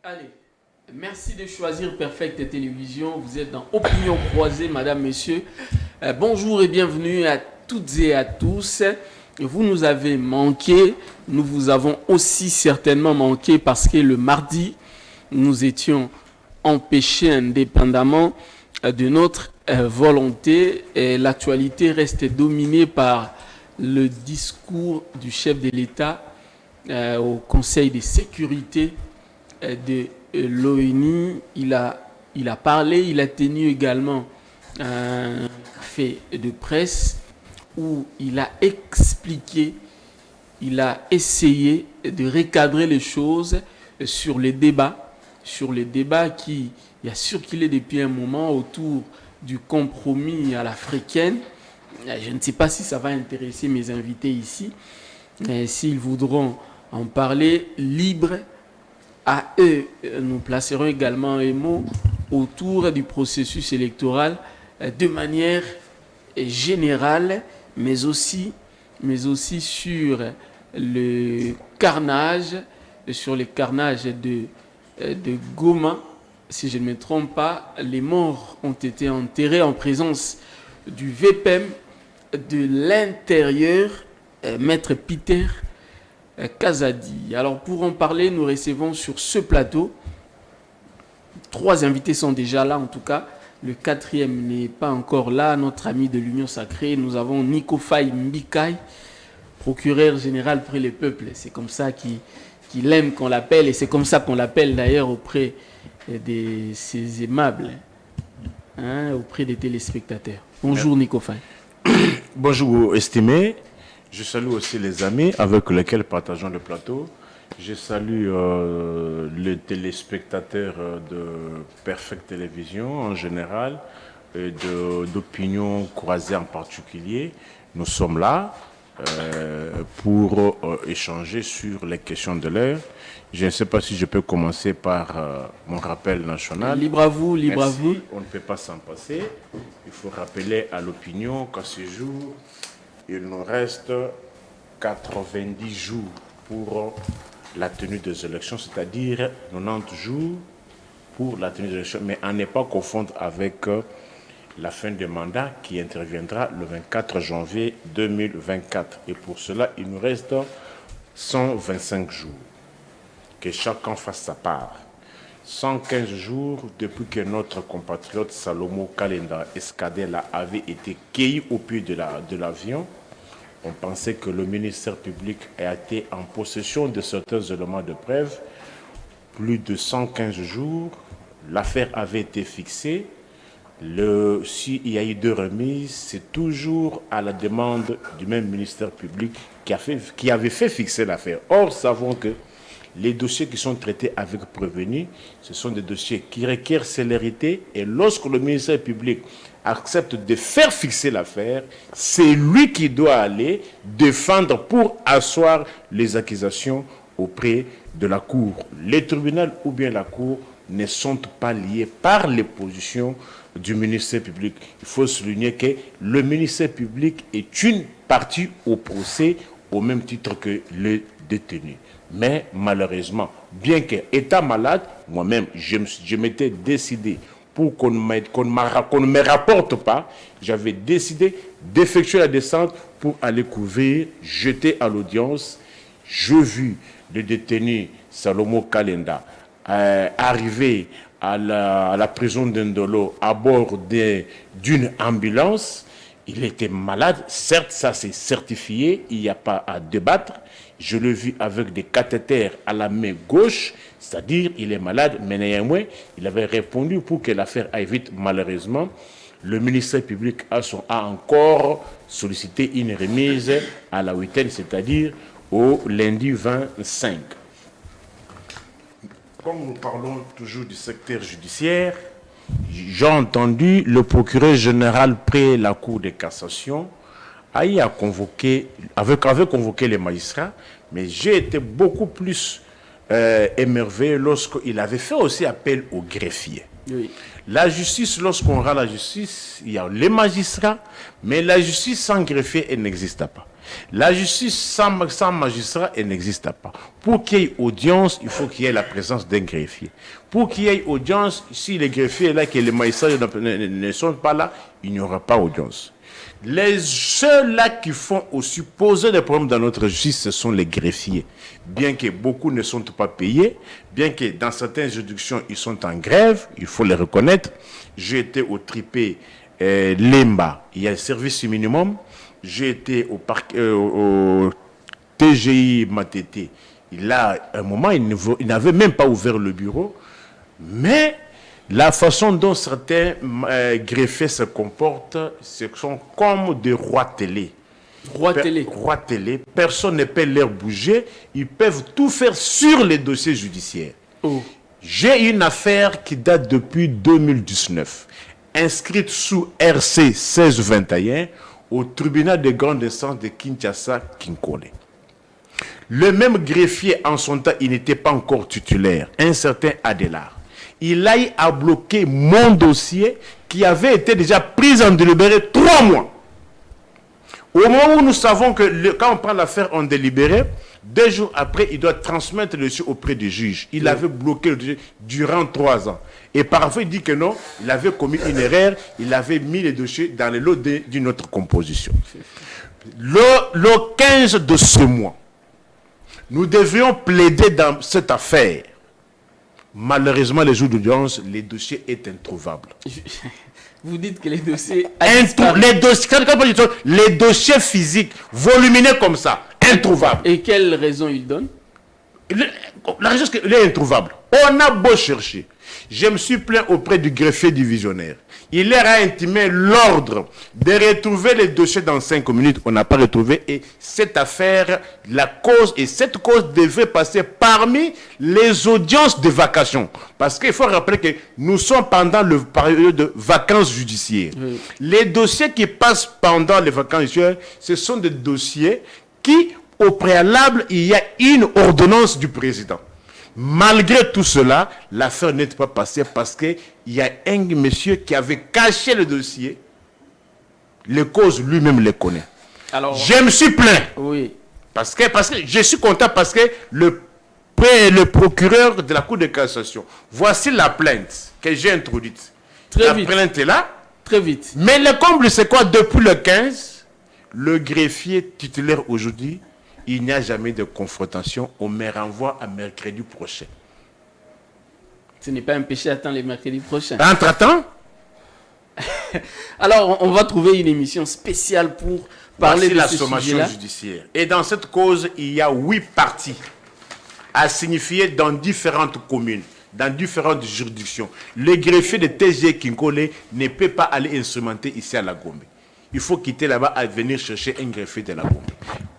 Allez, merci de choisir Perfect Télévision. Vous êtes dans Opinion Croisée, madame, monsieur. Bonjour et bienvenue à toutes et à tous. Vous nous avez manqué. Nous vous avons aussi certainement manqué parce que le mardi, nous étions empêchés indépendamment de notre volonté. L'actualité reste dominée par le discours du chef de l'État au Conseil de sécurité de l'ONU. Il a parlé, il a tenu également un fait de presse où il a expliqué, il a essayé de recadrer les choses sur les débats qui a circulé depuis un moment autour du compromis à l'africaine. Je ne sais pas si ça va intéresser mes invités ici, mais s'ils voudront en parler, libre à eux. Nous placerons également un mot autour du processus électoral de manière générale, mais aussi sur le carnage, de Goma. Si je ne me trompe pas, les morts ont été enterrés en présence du VPM de l'Intérieur, Maître Peter Kazadi. Alors pour en parler, nous recevons sur ce plateau, 3 invités sont déjà là en tout cas, le 4e n'est pas encore là, notre ami de l'Union Sacrée. Nous avons Nico Faye Mbikai, procureur général près les peuples. C'est comme ça qu'il aime qu'on l'appelle, et c'est comme ça qu'on l'appelle d'ailleurs auprès de ses aimables, auprès des téléspectateurs. Bonjour Nico Faye. Bonjour estimé. Je salue aussi les amis avec lesquels partageons le plateau. Je salue les téléspectateurs de Perfect Télévision en général et d'Opinion Croisée en particulier. Nous sommes là pour échanger sur les questions de l'heure. Je ne sais pas si je peux commencer par mon rappel national. Libre à vous, libre Merci. à vous. On ne peut pas s'en passer. Il faut rappeler à l'opinion qu'à ce jour, il nous reste 90 jours pour la tenue des élections, c'est-à-dire 90 jours pour la tenue des élections, mais à ne pas confondre avec la fin du mandat qui interviendra le 24 janvier 2024. Et pour cela, il nous reste 125 jours. Que chacun fasse sa part. 115 jours depuis que notre compatriote Salomo Kalenda Escadela avait été cueilli au pied de l'avion. On pensait que le ministère public a été en possession de certains éléments de preuve. Plus de 115 jours, l'affaire avait été fixée. S'il y a eu 2 remises, c'est toujours à la demande du même ministère public qui avait fait fixer l'affaire. Or, savons que les dossiers qui sont traités avec prévenu, ce sont des dossiers qui requièrent célérité, et lorsque le ministère public accepte de faire fixer l'affaire, c'est lui qui doit aller défendre pour asseoir les accusations auprès de la Cour. Les tribunaux ou bien la Cour ne sont pas liés par les positions du ministère public. Il faut souligner que le ministère public est une partie au procès au même titre que les détenus. Mais malheureusement, bien qu'étant malade, moi-même, je m'étais décidé pour qu'on ne me rapporte pas, j'avais décidé d'effectuer la descente pour aller couvrir, jeter à l'audience. Je vis le détenu Salomo Kalenda arriver à la prison d'Indolo à bord d'une ambulance. Il était malade, certes, ça c'est certifié, il n'y a pas à débattre. Je l'ai vu avec des cathéters à la main gauche, c'est-à-dire il est malade, mais néanmoins, il avait répondu pour que l'affaire aille vite. Malheureusement, le ministère public a encore sollicité une remise à la week-end, c'est-à-dire au lundi 25. Comme nous parlons toujours du secteur judiciaire, j'ai entendu le procureur général près la Cour de cassation avait convoqué les magistrats, mais j'ai été beaucoup plus émerveillé lorsqu'il avait fait aussi appel aux greffiers. Oui. La justice, lorsqu'on rend la justice, il y a les magistrats, mais la justice sans greffier, elle n'existe pas. La justice sans magistrat, elle n'existe pas. Pour qu'il y ait audience, il faut qu'il y ait la présence d'un greffier. Pour qu'il y ait audience, si les greffiers là, que les magistrats ne sont pas là, il n'y aura pas audience. Les ceux-là qui font aussi poser des problèmes dans notre justice, ce sont les greffiers. Bien que beaucoup ne sont pas payés, bien que dans certaines juridictions, ils sont en grève, il faut les reconnaître. J'ai été au tripé Lemba, il y a un service minimum. J'ai été au TGI Matete. À un moment, il n'avait même pas ouvert le bureau. Mais la façon dont certains greffiers se comportent, ce sont comme des rois télé. Rois télé. Personne ne peut leur bouger. Ils peuvent tout faire sur les dossiers judiciaires. Oh. J'ai une affaire qui date depuis 2019, inscrite sous RC 1621 au tribunal de grande instance de Kinshasa-Kinkole. Le même greffier, en son temps, il n'était pas encore titulaire, un certain Adélard. Il a bloqué mon dossier qui avait été déjà pris en délibéré 3 mois. Au moment où nous savons que quand on prend l'affaire en délibéré, 2 jours après, il doit transmettre le dossier auprès du juge. Il avait bloqué le dossier durant 3 ans. Et parfois, il dit que non, il avait commis une erreur, il avait mis le dossier dans le lot d'une autre composition. Le 15 de ce mois, nous devions plaider dans cette affaire. Malheureusement, les jours d'audience, les dossiers est introuvable. Vous dites que les dossiers... Les dossiers physiques, volumineux comme ça, introuvables. Et quelle raison il donne? La raison, c'est qu'il est introuvable. On a beau chercher. Je me suis plaint auprès du greffier divisionnaire. Il leur a intimé l'ordre de retrouver les dossiers dans 5 minutes. On n'a pas retrouvé. Et cette affaire, cette cause devait passer parmi les audiences de vacation. Parce qu'il faut rappeler que nous sommes pendant le période de vacances judiciaires. Oui. Les dossiers qui passent pendant les vacances judiciaires, ce sont des dossiers qui, au préalable, il y a une ordonnance du président. Malgré tout cela, l'affaire n'est pas passée parce qu'il y a un monsieur qui avait caché le dossier. Les causes lui-même les connaît. Alors, je me suis plaint. Oui. Parce que je suis content parce que le procureur de la Cour de cassation, voici la plainte que j'ai introduite. La plainte est là. Très vite. Mais le comble, c'est quoi? Depuis le 15, le greffier titulaire aujourd'hui, il n'y a jamais de confrontation. On me renvoie à mercredi prochain. Ce n'est pas un péché d'attendre les mercredis prochains. Entre-temps? Alors, on va trouver une émission spéciale pour parler de la ce sommation sujet-là. Judiciaire. Et dans cette cause, il y a 8 parties à signifier dans différentes communes, dans différentes juridictions. Le greffier de TG Kinkole ne peut pas aller instrumenter ici à la Gombe. Il faut quitter là-bas et venir chercher un greffier de la Gombe.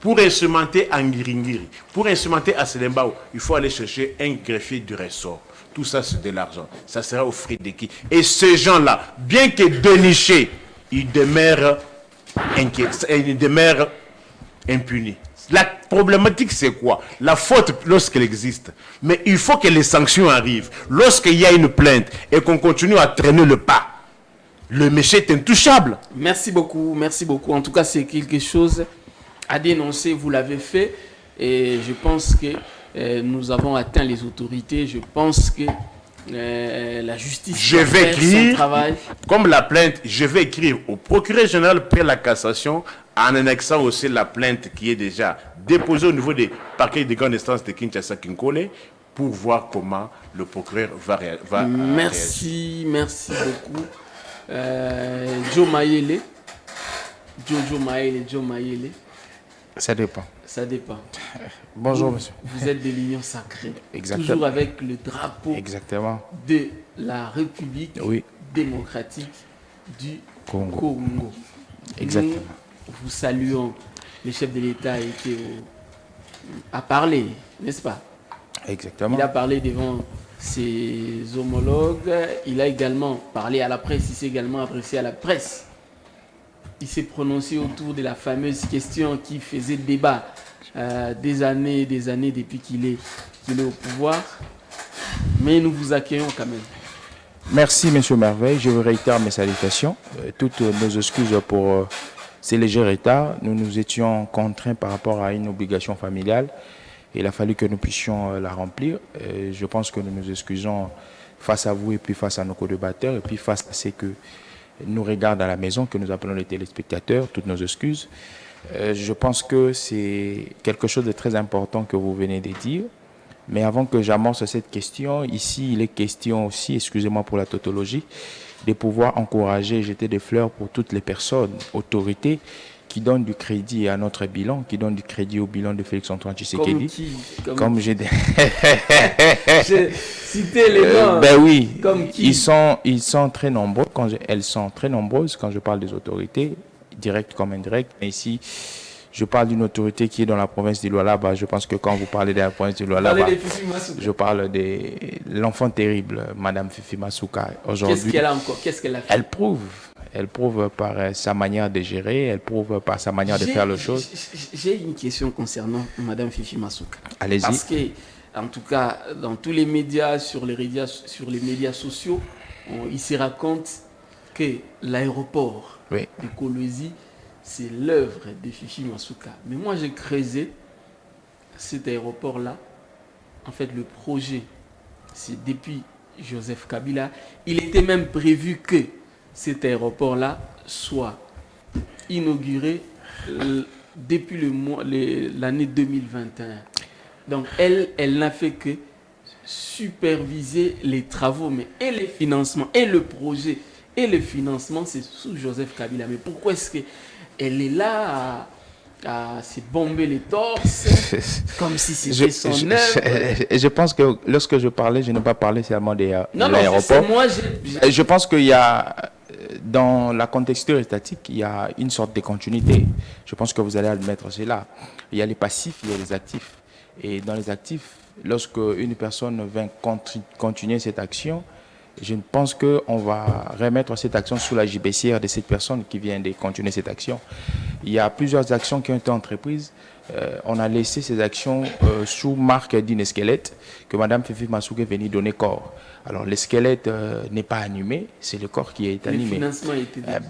Pour instrumenter à Ngiringiri, pour instrumenter à Selembao, il faut aller chercher un greffier du ressort. Tout ça, c'est de l'argent. Ça sera au frais de qui? Et ces gens-là, bien que dénichés, ils demeurent impunis. La problématique, c'est quoi? La faute, lorsqu'elle existe. Mais il faut que les sanctions arrivent. Lorsqu'il y a une plainte et qu'on continue à traîner le pas, le méchant est intouchable. Merci beaucoup, merci beaucoup. En tout cas, c'est quelque chose à dénoncer. Vous l'avez fait. Et je pense que nous avons atteint les autorités. Je pense que la justice va faire son travail. Comme la plainte, je vais écrire au procureur général près la cassation en annexant aussi la plainte qui est déjà déposée au niveau des parquets de grande instance de Kinshasa-Kinkole pour voir comment le procureur va réagir. Merci beaucoup. Joe Mayele. Joe Mayele. Ça dépend. Ça dépend. Bonjour, monsieur. Vous êtes de l'Union sacrée. Exactement. Toujours avec le drapeau. Exactement. De la République démocratique du Congo. Exactement. Nous vous saluons. Le chef de l'État a parlé, n'est-ce pas? Exactement. Il a parlé devant ses homologues. Il a également parlé à la presse. Il s'est également adressé à la presse. Il s'est prononcé autour de la fameuse question qui faisait débat des années depuis qu'il est au pouvoir. Mais nous vous accueillons quand même. Merci, monsieur Merveille. Je vous réitère mes salutations. Toutes nos excuses pour c'est léger retard. Nous nous étions contraints par rapport à une obligation familiale. Il a fallu que nous puissions la remplir. Et je pense que nous nous excusons face à vous et puis face à nos co-débatteurs et puis face à ceux que nous regardent à la maison, que nous appelons les téléspectateurs, toutes nos excuses. Je pense que c'est quelque chose de très important que vous venez de dire. Mais avant que j'amorce cette question, ici, il est question aussi, excusez-moi pour la tautologie, de pouvoir encourager et jeter des fleurs pour toutes les personnes, autorités, qui donnent du crédit à notre bilan, qui donnent du crédit au bilan de Félix-Antoine Tshisekedi. Comme j'ai j'ai cité les noms. Ben oui, comme qui? Ils sont très nombreux. Elles sont très nombreuses quand je parle des autorités, directes comme indirectes. Mais ici, je parle d'une autorité qui est dans la province de Lualaba. Je pense que quand vous parlez de la province de Lualaba, je parle de l'enfant terrible, Madame Fifi Masuka. Aujourd'hui, qu'est-ce qu'elle a encore? Qu'est-ce qu'elle a fait? Elle prouve par sa manière de gérer, elle prouve par sa manière de faire les choses. J'ai une question concernant Madame Fifi Masuka. Allez-y. Parce que, en tout cas, dans tous les médias, sur les médias sociaux, il se raconte que l'aéroport de Kolwezi, c'est l'œuvre de Fifi Masuka. Mais moi, j'ai creusé cet aéroport-là. En fait, le projet, c'est depuis Joseph Kabila. Il était même prévu que cet aéroport-là soit inauguré depuis l'année 2021. Donc, elle n'a fait que superviser les travaux, mais et les financements, et le projet, et le financement, c'est sous Joseph Kabila. Mais pourquoi est-ce qu'elle est là à se bomber les torses comme si c'était son œuvre? Je pense que lorsque je parlais, je n'ai pas parlé seulement de Non, l'aéroport. moi, je pense qu'il y a, dans la contexture étatique, il y a une sorte de continuité. Je pense que vous allez admettre cela. Il y a les passifs, il y a les actifs. Et dans les actifs, lorsque une personne vient continuer cette action, je pense qu'on va remettre cette action sous la JBCR de cette personne qui vient de continuer cette action. Il y a plusieurs actions qui ont été entreprises. On a laissé ces actions sous marque d'une squelette que Mme Fifi Masuka est venue donner corps. Alors, le squelette n'est pas animé, c'est le corps qui est animé. Le financement était déjà...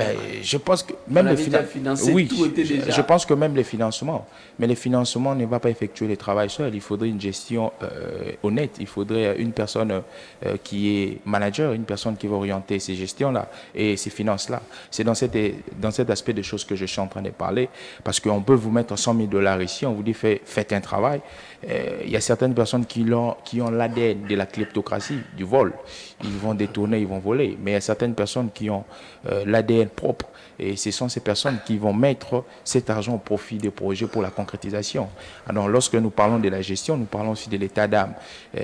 je pense que même le financement, oui, tout était déjà... Je pense que même les financements, mais les financements ne va pas effectuer le travail seul. Il faudrait une gestion honnête. Il faudrait une personne qui est manager, une personne qui va orienter ces gestions-là et ces finances-là. C'est dans cet aspect de choses que je suis en train de parler, parce qu'on peut vous mettre 100 000 $ ici, on vous dit faites un travail. Il y a certaines personnes qui ont l'ADN de la kleptocratie, du vol. Ils vont détourner, ils vont voler. Mais il y a certaines personnes qui ont l'ADN propre. Et ce sont ces personnes qui vont mettre cet argent au profit des projets pour la concrétisation. Alors, lorsque nous parlons de la gestion, nous parlons aussi de l'état d'âme,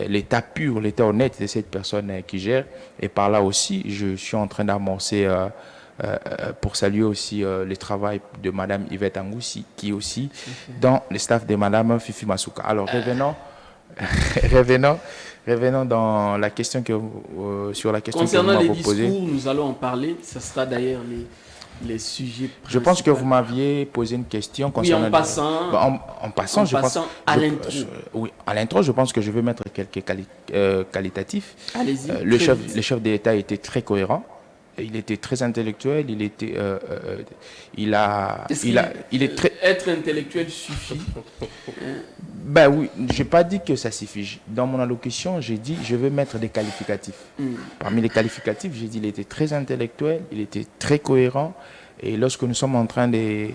l'état pur, l'état honnête de cette personne qui gère. Et par là aussi, je suis en train d'amorcer... pour saluer aussi le travail de Mme Yvette Angoussi, qui est aussi dans le staff de Mme Fifi Masuka. Alors, revenons dans la question sur la question concernant que vous les m'avez posée. discours, nous allons en parler. Ce sera d'ailleurs les sujets principaux. Je pense que vous m'aviez posé une question concernant... Oui, en passant, à l'intro. Oui, à l'intro, je pense que je vais mettre quelques qualitatifs. Allez-y. Le chef de l'État était très cohérent. Il était très intellectuel, Être intellectuel suffit. Ben oui, j'ai pas dit que ça suffit. Dans mon allocution, j'ai dit je vais mettre des qualificatifs. Parmi les qualificatifs, j'ai dit il était très intellectuel, il était très cohérent. Et lorsque nous sommes en train de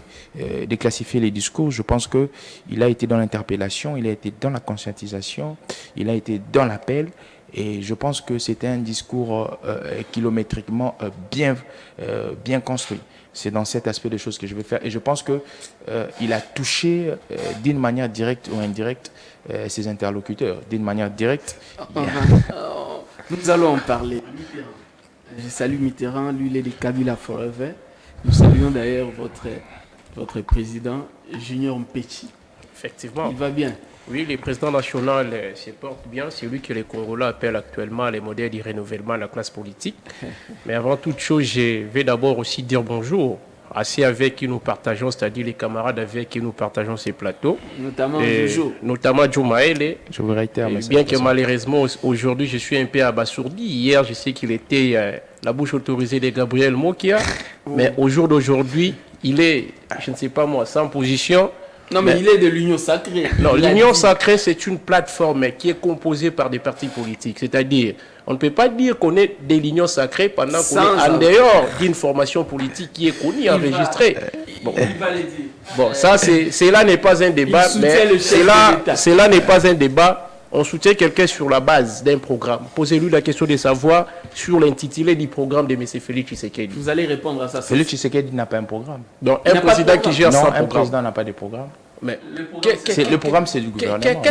classifier les discours, je pense qu'il a été dans l'interpellation, il a été dans la conscientisation, il a été dans l'appel. Et je pense que c'était un discours kilométriquement bien construit. C'est dans cet aspect de choses que je vais faire. Et je pense qu'il a touché d'une manière directe ou indirecte ses interlocuteurs. D'une manière directe. Nous allons en parler. Je salue Mitterrand, lui il est de Kabila Forever. Nous saluons d'ailleurs votre président, Junior Mpetshi. Effectivement. Il va bien. Oui, le président national se porte bien. C'est lui que les Congolais appellent actuellement les modèles du renouvellement de la classe politique. Mais avant toute chose, je vais d'abord aussi dire bonjour à ceux avec qui nous partageons, c'est-à-dire les camarades avec qui nous partageons ces plateaux. Notamment Jojo. Notamment Joumaël. Je vous réitère. Bien que malheureusement, aujourd'hui, je suis un peu abasourdi. Hier, je sais qu'il était la bouche autorisée de Gabriel Mokia. Mais au jour d'aujourd'hui, il est, je ne sais pas moi, sans position. Non, mais il est de l'Union Sacrée. Non, l'Union Sacrée, c'est une plateforme qui est composée par des partis politiques. C'est-à-dire, on ne peut pas dire qu'on est de l'Union Sacrée pendant qu'on est en dehors d'une formation politique qui est connue, enregistrée. Bon. Il va le dire. Bon, ça, cela n'est pas un débat, mais cela n'est pas un débat. On soutient quelqu'un sur la base d'un programme. Posez-lui la question de savoir sur l'intitulé du programme de M. Félix Tshisekedi. Vous allez répondre à ça. Félix Tshisekedi n'a pas un programme. Donc, un président qui gère sans programme. Un président n'a pas de programme. Mais le programme, c'est du gouvernement.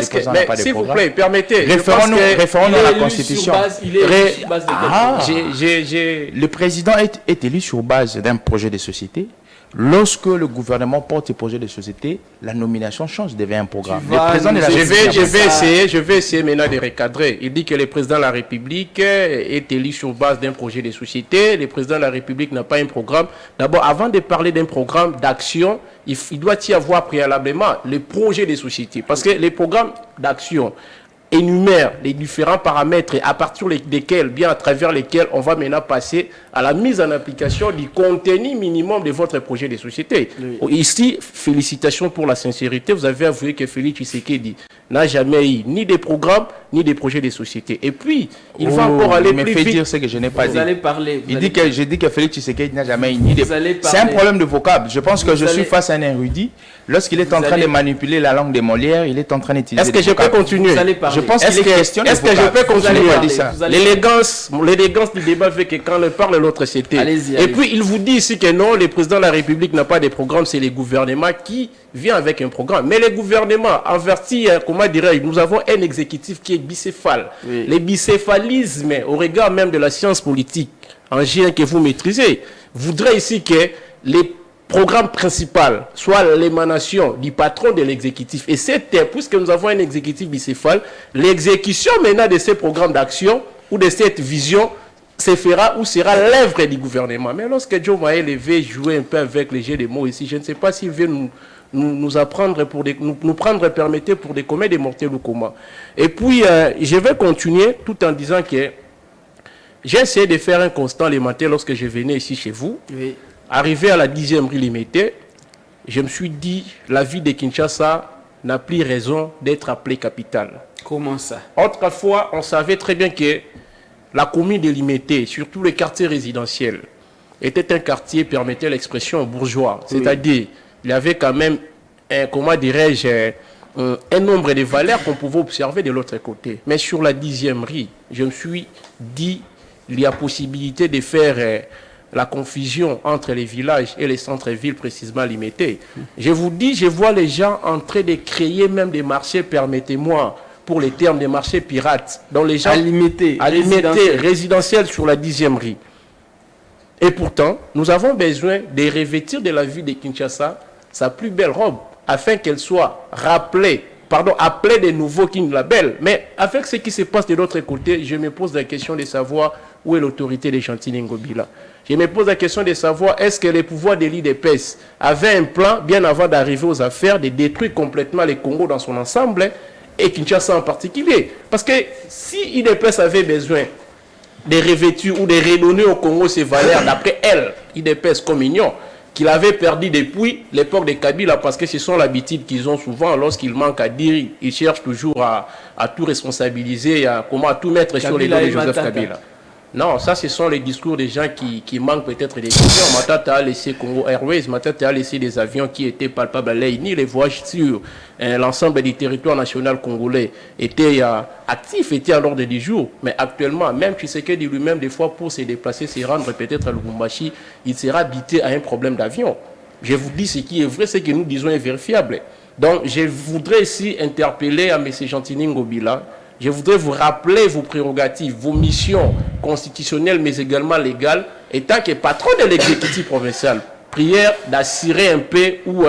S'il vous plaît, permettez. Référons-nous à la Constitution. Le président est élu sur base d'un projet de société. Lorsque le gouvernement porte ce projet de société, la nomination change, devient un programme. Je vais essayer maintenant de recadrer. Il dit que le président de la République est élu sur base d'un projet de société. Le président de la République n'a pas un programme. D'abord, avant de parler d'un programme d'action, il doit y avoir préalablement le projet de société. Parce que les programmes d'action énumère les différents paramètres à partir desquels, bien à travers lesquels on va maintenant passer à la mise en application du contenu minimum de votre projet de société. Oui. Ici, félicitations pour la sincérité. Vous avez avoué que Félix Tshisekedi n'a jamais eu ni des programmes, ni des projets de société. Et puis, il va encore aller plus vite. Dire ce que je n'ai pas dit. J'ai dit que Félix Tshisekedi n'a jamais eu ni des... C'est un problème de vocable. Je pense que je suis face à un érudit. Lorsqu'il est en train de manipuler la langue de Molière, il est en train d'utiliser... Est-ce que je peux continuer? Je pense qu'il est question de vocable. Est-ce que je peux continuer? L'élégance du débat fait que quand on parle, l'autre c'était. Et puis, il vous dit ici que non, le président de la République n'a pas de programme, c'est le gouvernement qui vient avec un programme. Mais le gouvernement, en vertu, comment dirais-je, nous avons un exécutif qui est bicéphale. Oui. Le bicéphalisme, au regard même de la science politique, en G1 que vous maîtrisez, voudrait ici que les programmes principaux soient l'émanation du patron de l'exécutif. Et puisque nous avons un exécutif bicéphale, l'exécution maintenant de ces programmes d'action ou de cette vision se fera ou sera l'œuvre du gouvernement. Mais lorsque Joe Maël veut jouer un peu avec les jeux de mots ici, je ne sais pas s'il veut nous apprendre pour nous prendre permettre pour des communs des mortels ou comment. Et puis, je vais continuer tout en disant que j'ai essayé de faire un constat les matins lorsque je venais ici chez vous. Oui. Arrivé à la 10e rue Limété, je me suis dit, la ville de Kinshasa n'a plus raison d'être appelée capitale. Comment ça? Autrefois, on savait très bien que la commune de Limété, surtout les quartiers résidentiels, était un quartier, permettait l'expression bourgeois. Oui. C'est-à-dire, il y avait quand même, comment dirais-je, un nombre de valeurs qu'on pouvait observer de l'autre côté. Mais sur la 10e rue, je me suis dit, il y a possibilité de faire la confusion entre les villages et les centres-villes précisément limités. Je vous dis, je vois les gens en train de créer même des marchés, permettez-moi, pour les termes des marchés pirates, dont les gens résidentiels sur la 10e rue. Et pourtant, nous avons besoin de revêtir de la ville de Kinshasa sa plus belle robe, afin qu'elle soit appelée de nouveau King Label. Mais avec ce qui se passe de l'autre côté, je me pose la question de savoir où est l'autorité de Gentile Ngobila. Je me pose la question de savoir est-ce que les pouvoirs de l'IDPS avaient un plan, bien avant d'arriver aux affaires, de détruire complètement le Congo dans son ensemble, et Kinshasa en particulier. Parce que si l'IDPS avait besoin de revêtir ou de redonner au Congo ses valeurs, d'après elle, l'IDPS comme union, qu'il avait perdu depuis l'époque de Kabila, parce que ce sont l'habitude qu'ils ont souvent, lorsqu'ils manquent à dire, ils cherchent toujours à tout responsabiliser, à tout mettre sur les dos de Joseph Kabila. Non, ça, ce sont les discours des gens qui manquent peut-être des visions. Matata a laissé Congo Airways, Matata a laissé des avions qui étaient palpables à l'œil, ni les voyages sur l'ensemble du territoire national congolais étaient actifs, étaient à l'ordre du jour. Mais actuellement, même Tshisekedi lui-même, des fois, pour se déplacer, se rendre peut-être à Lubumbashi, il sera habité à un problème d'avion. Je vous dis ce qui est vrai, ce que nous disons est vérifiable. Donc, je voudrais ici interpeller à M. Gentile Ngobila. Je voudrais vous rappeler vos prérogatives, vos missions constitutionnelles, mais également légales, étant que patron de l'exécutif provincial. Prière d'assurer un peu ou,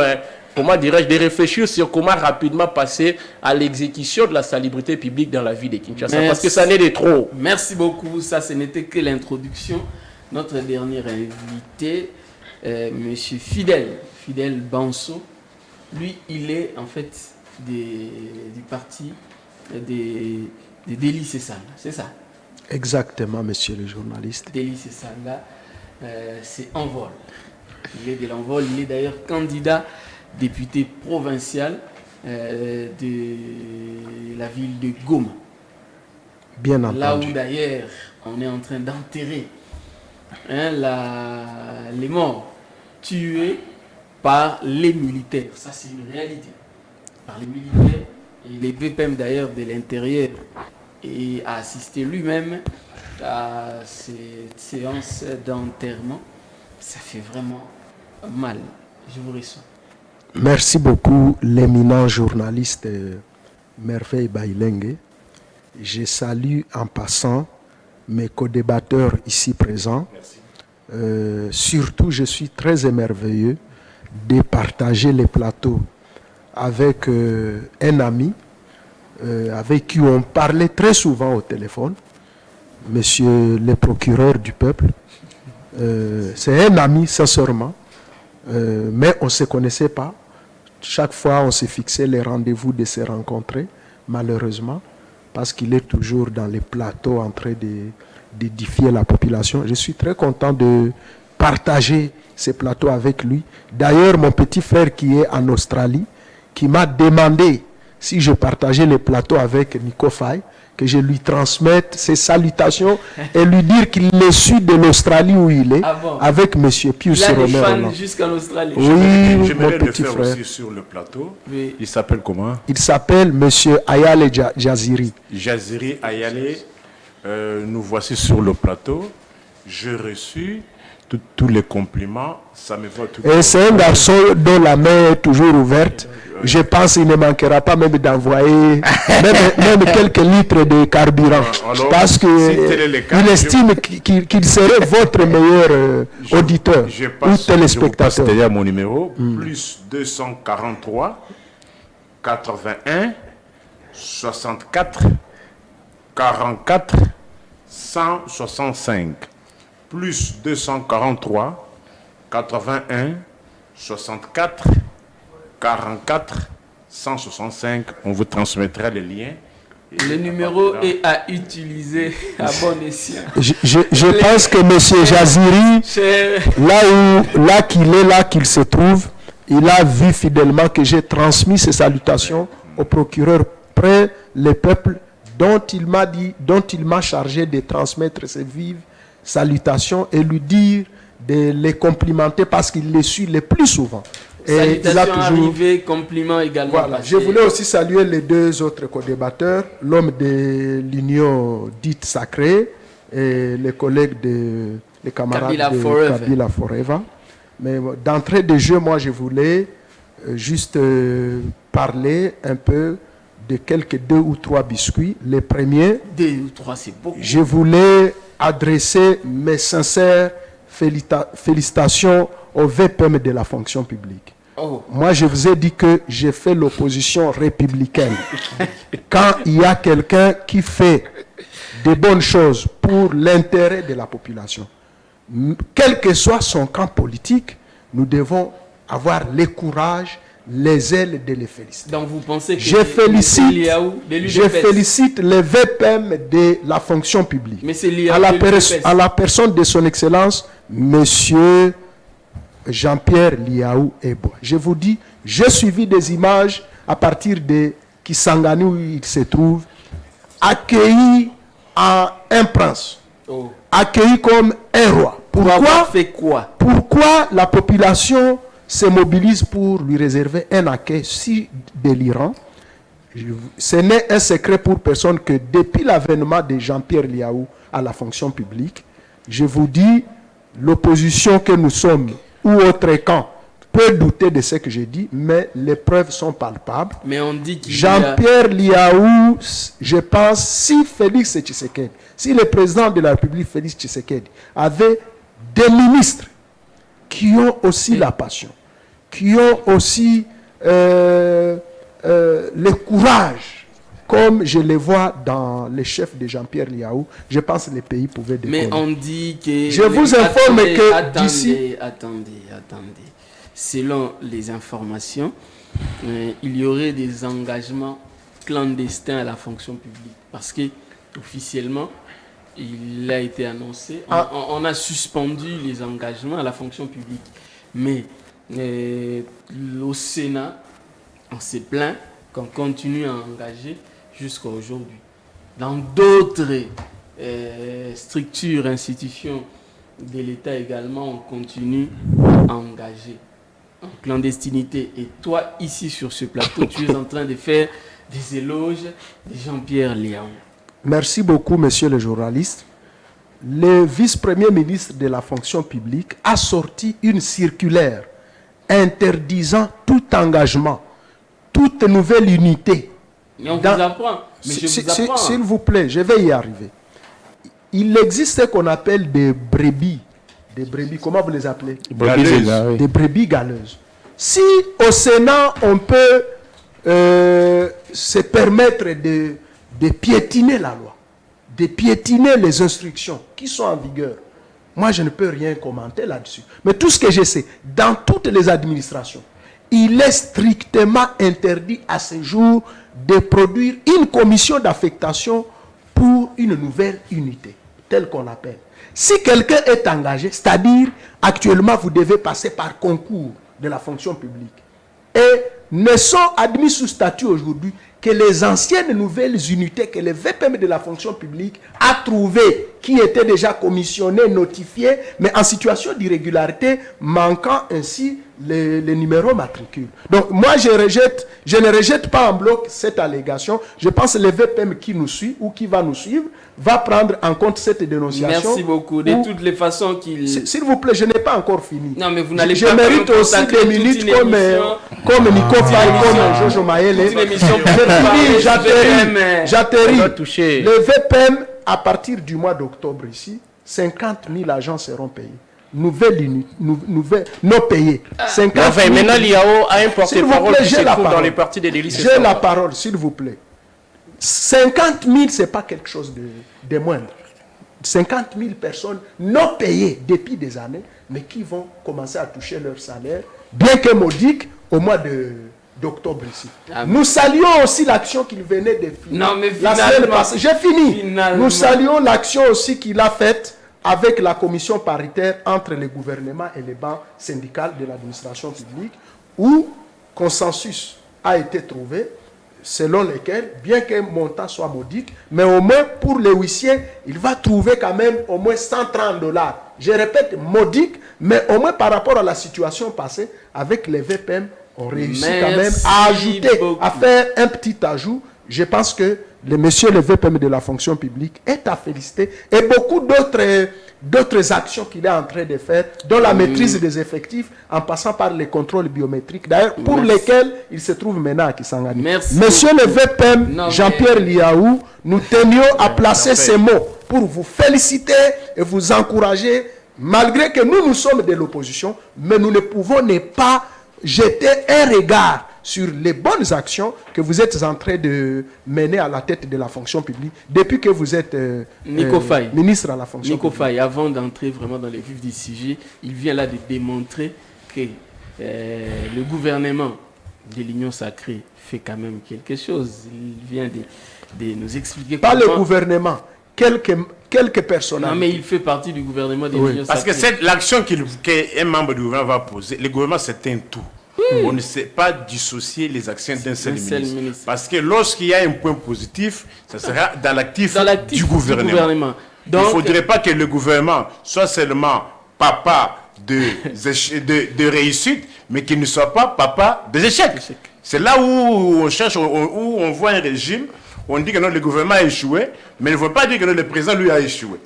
comment dirais-je, de réfléchir sur comment rapidement passer à l'exécution de la salubrité publique dans la ville de Kinshasa. Parce que ça n'est de trop. Merci beaucoup. Ça, ce n'était que l'introduction. Notre dernier invité, M. Fidèle Banso, lui, il est en fait du parti des Délices Sanga, c'est ça? Exactement, monsieur le journaliste. Délices Sanga, c'est en vol. Il est de l'envol. Il est d'ailleurs candidat député provincial de la ville de Goma. Bien entendu. Là où d'ailleurs on est en train d'enterrer les morts tués par les militaires. Ça, c'est une réalité. Par les militaires. Et les VPM d'ailleurs de l'intérieur et a assisté lui-même à cette séance d'enterrement. Ça fait vraiment mal. Je vous reçois. Merci beaucoup, l'éminent journaliste Merveille Bailenge. Je salue en passant mes co-débatteurs ici présents. Surtout, je suis très émerveilleux de partager les plateaux avec un ami avec qui on parlait très souvent au téléphone, monsieur le procureur du peuple. C'est un ami, sincèrement, mais on ne se connaissait pas. Chaque fois, on s'est fixé les rendez-vous de se rencontrer, malheureusement, parce qu'il est toujours dans les plateaux en train d'édifier la population. Je suis très content de partager ces plateaux avec lui. D'ailleurs, mon petit frère qui est en Australie, qui m'a demandé si je partageais les plateaux avec Nico Faye, que je lui transmette ses salutations et lui dire qu'il est su de l'Australie où il est, avec M. Pius Romer. Jusqu'en Australie. Oui, mon le petit faire frère. Aussi sur le plateau. Oui. Il s'appelle comment? Il s'appelle M. Ayale Jaziri. Jaziri Ayale, nous voici sur le plateau. J'ai reçu tous les compliments. Ça me va tout. Et c'est un garçon dont la main est toujours ouverte. Je pense qu'il ne manquera pas même d'envoyer même quelques litres de carburant. Alors, parce qu'il estime qu'il serait votre meilleur auditeur ou téléspectateur. C'est-à-dire mon numéro, plus 243 81 64 44 165. Plus 243 81 64 44 165. On vous transmettra les liens. Le numéro est à utiliser à bon escient. Je pense que M. Jaziri, là qu'il se trouve, il a vu fidèlement que j'ai transmis ces salutations au procureur près le peuple dont il m'a chargé de transmettre ses vives salutations et lui dire de les complimenter parce qu'il les suit le plus souvent. Et salutations arrivées, compliments également. Voilà. Je voulais aussi saluer les deux autres co-débatteurs, l'homme de l'Union dite sacrée et les collègues les camarades de Kabila Forever. Mais d'entrée de jeu, moi je voulais juste parler un peu de quelques 2 ou 3 biscuits. Les premiers, 2 ou 3, c'est beaucoup. Je voulais adresser mes sincères félicitations au VPM de la fonction publique. Oh. Moi, je vous ai dit que j'ai fait l'opposition républicaine. Quand il y a quelqu'un qui fait de bonnes choses pour l'intérêt de la population, quel que soit son camp politique, nous devons avoir le courage, les ailes de les féliciter. Donc vous pensez que je félicite les VPM de la fonction publique. Mais c'est à la personne de son Excellence, Monsieur Jean-Pierre Liaou Eboa. Je vous dis, j'ai suivi des images à partir de Kisangani où il se trouve, accueilli en un prince, accueilli comme un roi. Pourquoi la population se mobilise pour lui réserver un accueil si délirant? Ce n'est un secret pour personne que depuis l'avènement de Jean-Pierre Liaou à la fonction publique, je vous dis, l'opposition que nous sommes ou autre camp peut douter de ce que je dis, mais les preuves sont palpables. Mais on dit Jean-Pierre Liaou, je pense, si Félix Tshisekedi, si le président de la République, Félix Tshisekedi, avait des ministres qui ont aussi la passion, qui ont aussi le courage, comme je le vois dans les chefs de Jean-Pierre Liaou, je pense que les pays pouvaient décoller. Mais on dit que... Je vous informe que d'ici... Attendez. Selon les informations, il y aurait des engagements clandestins à la fonction publique. Parce que officiellement, il a été annoncé, on a suspendu les engagements à la fonction publique. Mais au Sénat, on s'est plaint qu'on continue à engager jusqu'à aujourd'hui. Dans d'autres structures, institutions de l'État également, on continue à engager en clandestinité. Et toi, ici sur ce plateau, tu es en train de faire des éloges de Jean-Pierre Liaou. Merci beaucoup, monsieur le journaliste. Le vice-premier ministre de la fonction publique a sorti une circulaire interdisant tout engagement, toute nouvelle unité. Mais on vous apprend. Mais je vous apprends. S'il vous plaît, je vais y arriver. Il existe ce qu'on appelle des brebis. Des brebis, comment vous les appelez? Des brebis galeuses. Si au Sénat, on peut se permettre de piétiner la loi, de piétiner les instructions qui sont en vigueur, moi je ne peux rien commenter là-dessus. Mais tout ce que je sais, dans toutes les administrations, il est strictement interdit à ce jour de produire une commission d'affectation pour une nouvelle unité, telle qu'on l'appelle. Si quelqu'un est engagé, c'est-à-dire actuellement vous devez passer par concours de la fonction publique, et ne sont admis sous statut aujourd'hui que les anciennes nouvelles unités que le VPM de la fonction publique a trouvées, qui étaient déjà commissionnées, notifiées, mais en situation d'irrégularité, manquant ainsi les numéros matricules. Donc moi je ne rejette pas en bloc cette allégation. Je pense que le VPM qui nous suit ou qui va nous suivre va prendre en compte cette dénonciation. Merci beaucoup. De toutes les façons qu'il... S'il vous plaît, je n'ai pas encore fini. Non, mais vous n'allez pas... Je mérite aussi des minutes comme Nico Faye, comme Jojo Maëlle. J'atterris. Le VPM, à partir du mois d'octobre ici, 50 000 agents seront payés. Nouvelle unité, non payés. 50 000. Maintenant, l'IAO a un porte-parole qui se trouve dans les partis des délices. J'ai la parole, s'il vous plaît. 50 000, ce n'est pas quelque chose de moindre. 50 000 personnes non payées depuis des années, mais qui vont commencer à toucher leur salaire, bien que modique, au mois d'octobre ici. Nous saluons aussi l'action qu'il venait de faire. Non, mais la semaine passée. J'ai fini. Nous saluons l'action aussi qu'il a faite avec la commission paritaire entre le gouvernement et les bancs syndicales de l'administration publique, où consensus a été trouvé, selon lequel, bien qu'un montant soit modique, mais au moins pour les huissiers, il va trouver quand même au moins $130. Je répète, modique, mais au moins par rapport à la situation passée, avec les VPM, on réussit quand même à ajouter, à faire un petit ajout. Je pense que le monsieur le VPM de la fonction publique est à féliciter, et beaucoup d'autres actions qu'il est en train de faire, dont la maîtrise des effectifs, en passant par les contrôles biométriques, d'ailleurs pour lesquels il se trouve maintenant à Kisangani. Monsieur le VPM Jean-Pierre Liaou, nous tenions à placer ces mots pour vous féliciter et vous encourager, malgré que nous sommes de l'opposition, mais nous ne pouvons ne pas jeter un regard sur les bonnes actions que vous êtes en train de mener à la tête de la fonction publique depuis que vous êtes ministre à la fonction publique. Nico Faye, avant d'entrer vraiment dans les vifs du sujet, il vient là de démontrer que le gouvernement de l'Union sacrée fait quand même quelque chose. Il vient de nous expliquer pas le gouvernement, quelques personnes. Non, mais il fait partie du gouvernement de l'Union sacrée. Parce que l'action qu'un membre du gouvernement va poser, le gouvernement c'est un tout. On ne sait pas dissocier les actions d'un seul ministre. Parce que lorsqu'il y a un point positif, ça sera dans l'actif du gouvernement. Donc, il ne faudrait pas que le gouvernement soit seulement papa de réussite, mais qu'il ne soit pas papa des échecs. C'est là où on cherche, où on voit un régime, on dit que non, le gouvernement a échoué, mais il ne veut pas dire que non, le président lui a échoué.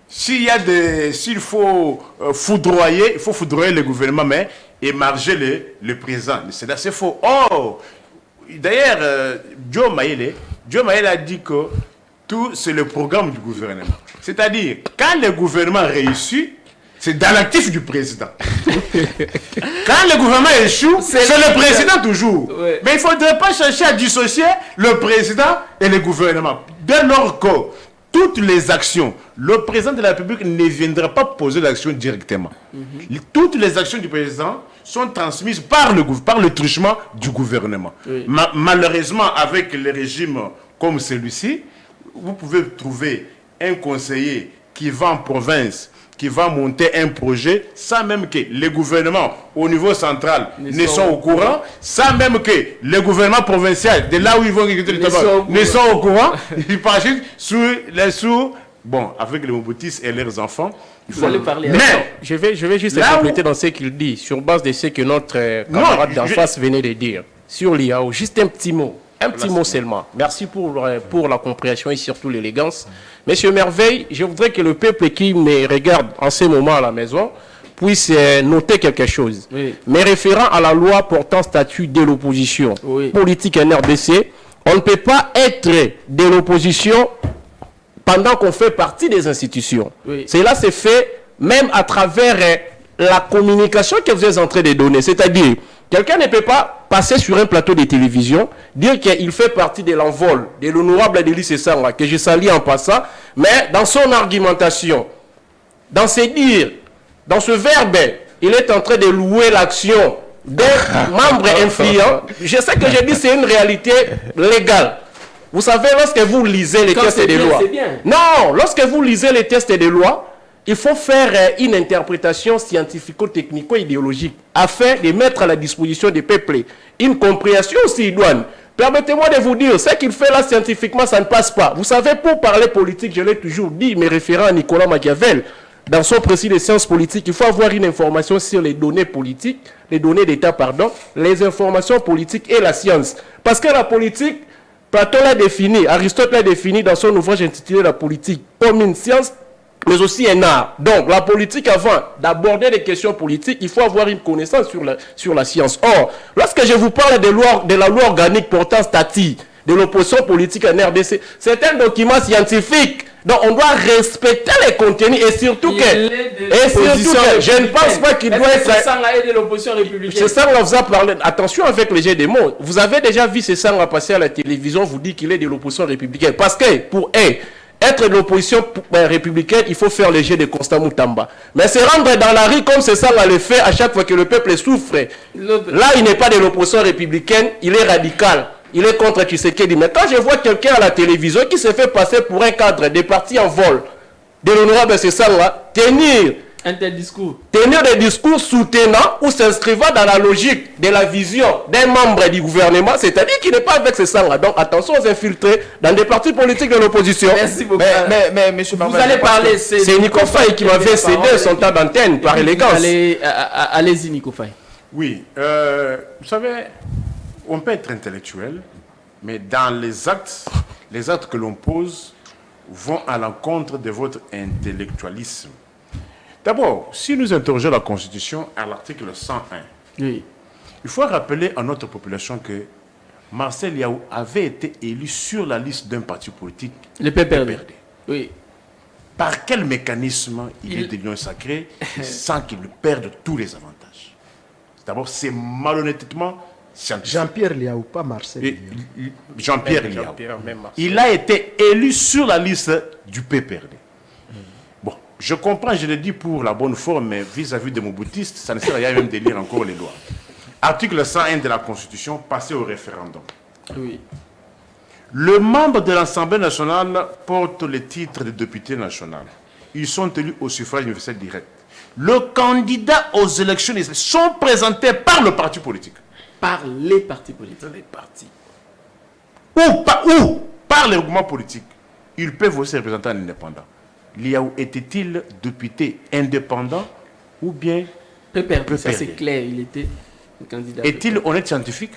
S'il faut foudroyer, il faut foudroyer le gouvernement, mais émarger le président. C'est assez faux. Oh, d'ailleurs, Joe Maëlle a dit que tout, c'est le programme du gouvernement. C'est-à-dire, quand le gouvernement réussit, c'est dans l'actif du président. Quand le gouvernement échoue, c'est le président toujours. Ouais. Mais il ne faudrait pas chercher à dissocier le président et le gouvernement. Dès lors que toutes les actions, le président de la République ne viendra pas poser l'action directement. Toutes les actions du président sont transmises par le truchement du gouvernement. Oui. Malheureusement, avec les régimes comme celui-ci, vous pouvez trouver un conseiller qui va en province, qui va monter un projet sans même que les gouvernements au niveau central ne sont au courant, sans même que les gouvernements provinciaux, de là où ils vont recruter le tabac, ne sont au courant. Ils partent sous, bon, avec les Mobutistes et leurs enfants. Vous allez parler. Mais je vais juste compléter dans ce qu'il dit, sur base de ce que notre camarade d'en face venait de dire. Sur l'IAO, juste un petit mot. Un petit mot seulement. Merci pour la compréhension et surtout l'élégance. Monsieur Merveille, je voudrais que le peuple qui me regarde en ce moment à la maison puisse noter quelque chose. Oui. Mais référant à la loi portant statut de l'opposition politique en RDC, on ne peut pas être de l'opposition pendant qu'on fait partie des institutions. Oui. Cela se fait même à travers la communication que vous êtes en train de donner. C'est-à-dire, quelqu'un ne peut pas passer sur un plateau de télévision, dire qu'il fait partie de l'envol de l'honorable Adélie Sessanga, que je salue en passant, mais dans son argumentation, dans ses dires, dans ce verbe, il est en train de louer l'action d'un membre influent. Je sais que je dis c'est une réalité légale. Vous savez, lorsque vous lisez les textes des lois... Non, lorsque vous lisez les textes des lois, il faut faire une interprétation scientifico-technico-idéologique afin de mettre à la disposition des peuples une compréhension aussi idoine. Permettez-moi de vous dire, ce qu'il fait là scientifiquement, ça ne passe pas. Vous savez, pour parler politique, je l'ai toujours dit, mes référents à Nicolas Machiavel, dans son précis des sciences politiques, il faut avoir une information sur les données politiques, les données d'État, pardon, les informations politiques et la science. Parce que la politique, Platon l'a défini, Aristote l'a défini dans son ouvrage intitulé La politique, comme une science, mais aussi un art. Donc, la politique, avant d'aborder des questions politiques, il faut avoir une connaissance sur la science. Or, lorsque je vous parle de la loi organique portant statut de l'opposition politique en RDC, c'est un document scientifique. Donc, on doit respecter les contenus et surtout que je ne pense pas qu'il doit être... Sessanga est de l'opposition républicaine. Sessanga vous a parlé... Attention avec le jeu des mots. Vous avez déjà vu Sessanga passer à la télévision, vous dit qu'il est de l'opposition républicaine. Parce que, pour être de l'opposition républicaine, il faut faire le jeu de Constant Moutamba. Mais se rendre dans la rue comme Sessanga le fait à chaque fois que le peuple souffre, là, il n'est pas de l'opposition républicaine, il est radical. Il est contre Tshisekedi. Mais quand je vois quelqu'un à la télévision qui se fait passer pour un cadre des partis en vol de l'honorable Sessanga, tenir des discours soutenant ou s'inscrivant dans la logique de la vision d'un membre du gouvernement, c'est-à-dire qu'il n'est pas avec Sessanga. Donc attention aux infiltrés dans des partis politiques de l'opposition. Merci beaucoup. Mais monsieur vous allez parler. C'est Nico Faye qui m'avait cédé son temps d'antenne par élégance. Allez-y, Nico Faye. Oui, vous savez, on peut être intellectuel, mais dans les actes que l'on pose vont à l'encontre de votre intellectualisme. D'abord, si nous interrogeons la Constitution à l'article 101, il faut rappeler à notre population que Marcel Yaou avait été élu sur la liste d'un parti politique, le PPRD. Oui. Par quel mécanisme il est de l'union sacrée sans qu'il perde tous les avantages? D'abord, c'est malhonnêtement scientifique. Jean-Pierre Liaou, pas Marcel Liaou. Jean-Pierre Liaou. Il a été élu sur la liste du PPRD. Bon, je comprends, je le dis pour la bonne forme, mais vis-à-vis des Mobutistes, ça ne sert à rien même de lire encore les lois. Article 101 de la Constitution, passé au référendum. Oui. Le membre de l'Assemblée nationale porte le titre de député national. Ils sont élus au suffrage universel direct. Le candidat aux élections sont présentés par le parti politique. Par les partis politiques. Les partis. Ou par les groupements politiques. Ils peuvent aussi représenter un indépendant. Liaou était-il député indépendant ou bien PPRD? Ça c'est clair, il était un candidat. Est-il honnête scientifique?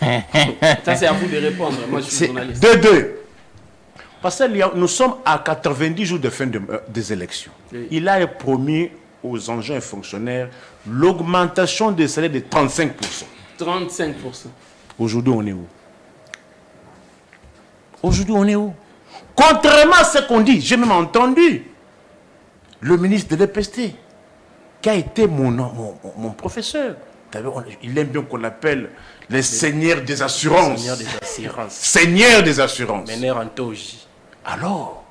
Ça c'est à vous de répondre. Moi je suis journaliste. Parce que nous sommes à 90 jours de fin des élections. Oui. Il a promis aux engins et fonctionnaires l'augmentation des salaires de 35%. 35%. Aujourd'hui, on est où? Aujourd'hui, on est où? Contrairement à ce qu'on dit, j'ai même entendu le ministre de l'EPST, qui a été mon professeur. Il aime bien qu'on l'appelle les seigneurs des assurances. Seigneur des assurances. Seigneur des assurances. Mener Antoji. Alors,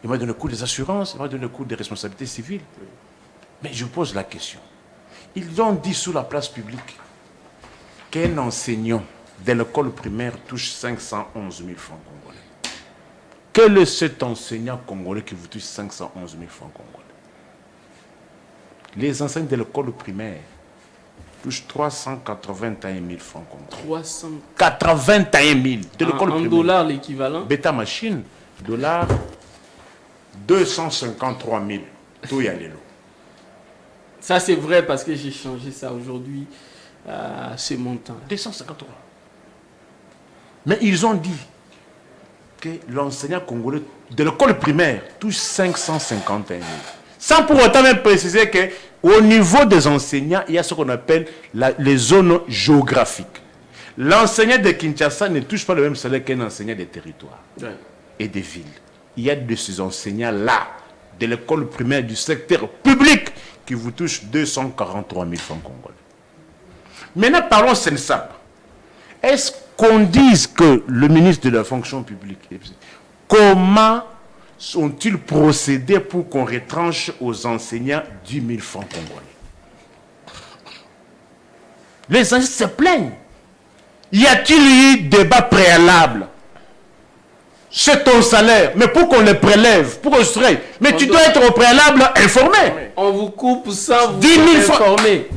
il m'a donné le coup des assurances, il m'a donné le coup des responsabilités civiles. Mais je pose la question. Ils ont dit sous la place publique qu'un enseignant de l'école primaire touche 511 000 francs congolais. Quel est cet enseignant congolais qui vous touche 511 000 francs congolais? Les enseignants de l'école primaire touchent 381 000 francs congolais. 381 000 de l'école primaire. En dollars, l'équivalent? Bêta machine, dollars 253 000. Tout y a les lots. Ça, c'est vrai parce que j'ai changé ça aujourd'hui à ce montant. 253. Mais ils ont dit que l'enseignant congolais de l'école primaire touche 551 000. Sans pour autant même préciser qu'au niveau des enseignants, il y a ce qu'on appelle les zones géographiques. L'enseignant de Kinshasa ne touche pas le même salaire qu'un enseignant des territoires et des villes. Il y a de ces enseignants-là, de l'école primaire du secteur public, qui vous touchent 243 000 francs congolais. Maintenant, parlons sensable. Est-ce qu'on dise que le ministre de la fonction publique, comment sont-ils procédés pour qu'on retranche aux enseignants 10 000 francs congolais? Les enseignants se plaignent. Y a-t-il eu débat préalable? C'est ton salaire, mais pour qu'on le prélève, pour qu'on se traite. Mais tu dois être au préalable informé. On vous coupe sans vous 10 000 informer.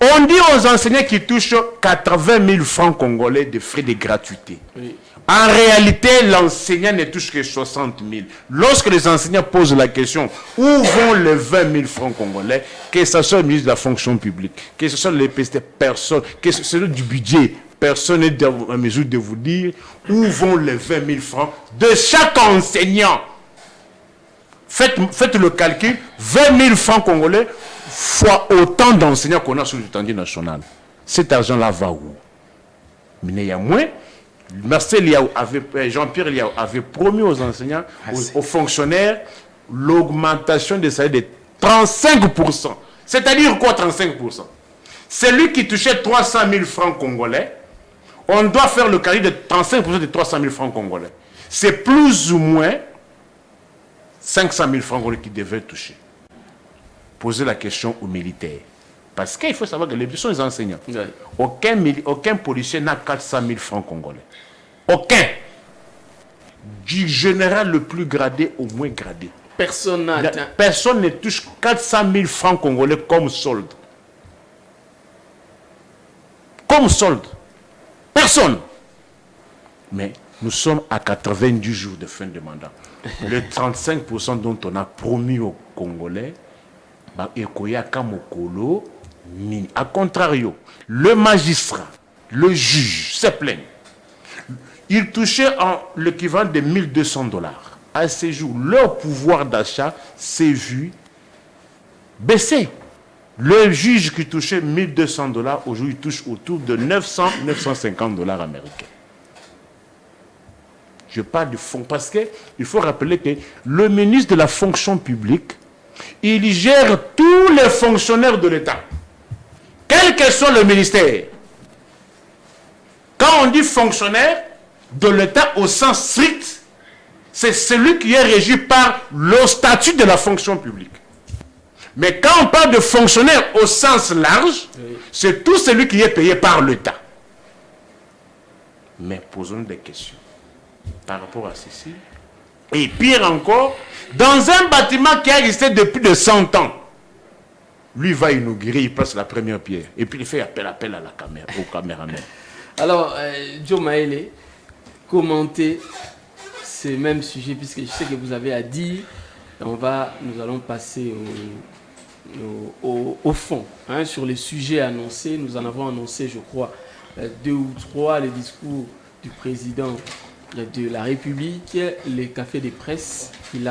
On dit aux enseignants qui touchent 80 000 francs congolais de frais de gratuité. Oui. En réalité, l'enseignant ne touche que 60 000. Lorsque les enseignants posent la question, où vont les 20 000 francs congolais, que ce soit le ministre de la fonction publique, que ce soit le PST, personne, que ce soit du budget, personne n'est en mesure de vous dire où vont les 20 000 francs de chaque enseignant. Faites le calcul, 20 000 francs congolais fois autant d'enseignants qu'on a sur l'étendue nationale. Cet argent-là va où? Mais il y a moins. Marcel Liaou Jean-Pierre Liaou avait promis aux enseignants, aux fonctionnaires, l'augmentation des salaires de 35%. C'est-à-dire quoi 35%? Celui qui touchait 300 000 francs congolais, on doit faire le calcul de 35% de 300 000 francs congolais. C'est plus ou moins 500 000 francs congolais qui devaient toucher. Posez la question aux militaires. Parce qu'il faut savoir que les sont les enseignants. Ouais. Aucun policier n'a 400 000 francs congolais. Aucun. Du général le plus gradé au moins gradé. Personne ne touche 400 000 francs congolais comme solde. Comme solde. Personne. Mais nous sommes à 90 jours de fin de mandat. Le 35% dont on a promis aux Congolais, a contrario, le magistrat, le juge se plaignent. Ils touchaient l'équivalent de 1 200 $. À ces jours, leur pouvoir d'achat s'est vu baisser. Le juge qui touchait 1 200 $, aujourd'hui, touche autour de 950 $ américains. Je parle du fonds parce qu'il faut rappeler que le ministre de la fonction publique, il gère tous les fonctionnaires de l'État, quel que soit le ministère. Quand on dit fonctionnaire de l'État au sens strict, c'est celui qui est régi par le statut de la fonction publique. Mais quand on parle de fonctionnaire au sens large, c'est tout celui qui est payé par l'État. Mais posons des questions par rapport à ceci. Et pire encore, dans un bâtiment qui a existé depuis de 100 ans, lui va inaugurer, il place la première pierre. Et puis il fait appel à la caméra, au caméraman. Alors, Joe Maele, commentez ce même sujet, puisque je sais que vous avez à dire. Nous allons passer au fond, hein, sur les sujets annoncés. Nous en avons annoncé, je crois, 2 ou 3, les discours du président de la République, les cafés de presse qu'il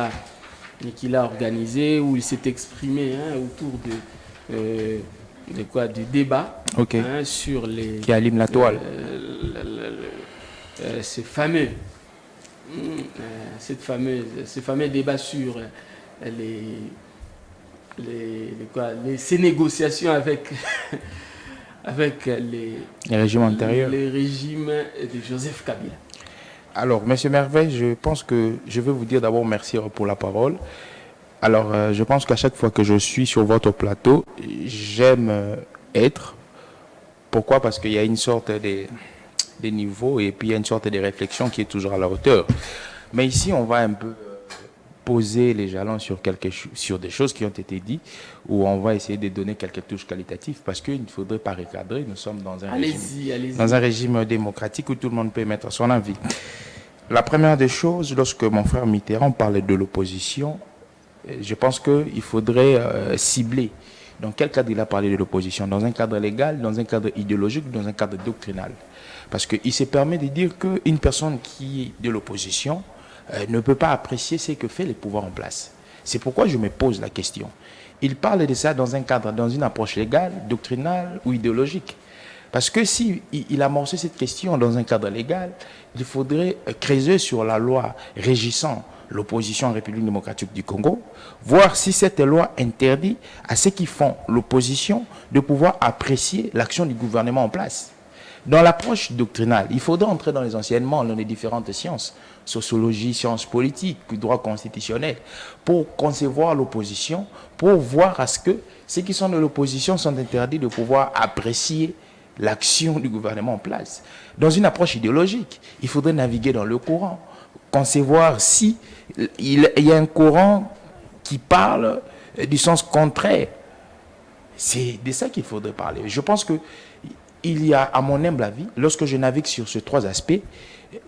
a organisé, où il s'est exprimé, hein, autour du débat, hein, sur les... Qui allume la toile. Ces fameux débats sur ces négociations avec les régimes antérieurs. Les régimes de Joseph Kabila. Alors, Monsieur Merveille, je pense que je veux vous dire d'abord merci pour la parole. Alors, je pense qu'à chaque fois que je suis sur votre plateau, j'aime être. Pourquoi? Parce qu'il y a une sorte de niveaux et puis il y a une sorte de réflexion qui est toujours à la hauteur. Mais ici, on va un peu poser les jalons sur des choses qui ont été dites, où on va essayer de donner quelques touches qualitatives, parce qu'il ne faudrait pas recadrer. Nous sommes dans un régime démocratique où tout le monde peut mettre son avis. La première des choses, lorsque mon frère Mitterrand parlait de l'opposition, je pense qu'il faudrait cibler. Dans quel cadre il a parlé de l'opposition? Dans un cadre légal, dans un cadre idéologique, dans un cadre doctrinal? Parce qu'il se permet de dire qu'une personne qui est de l'opposition ne peut pas apprécier ce que fait les pouvoirs en place. C'est pourquoi je me pose la question. Il parle de ça dans un cadre, dans une approche légale, doctrinale ou idéologique. Parce que si il amorçait cette question dans un cadre légal, il faudrait creuser sur la loi régissant l'opposition en République démocratique du Congo, voir si cette loi interdit à ceux qui font l'opposition de pouvoir apprécier l'action du gouvernement en place. Dans l'approche doctrinale, il faudra entrer dans les enseignements dans les différentes sciences, sociologie, sciences politiques, droit constitutionnel, pour concevoir l'opposition, pour voir à ce que ceux qui sont de l'opposition sont interdits de pouvoir apprécier l'action du gouvernement en place. Dans une approche idéologique, il faudrait naviguer dans le courant, concevoir si il y a un courant qui parle du sens contraire. C'est de ça qu'il faudrait parler. Je pense que il y a, à mon humble avis, lorsque je navigue sur ces trois aspects,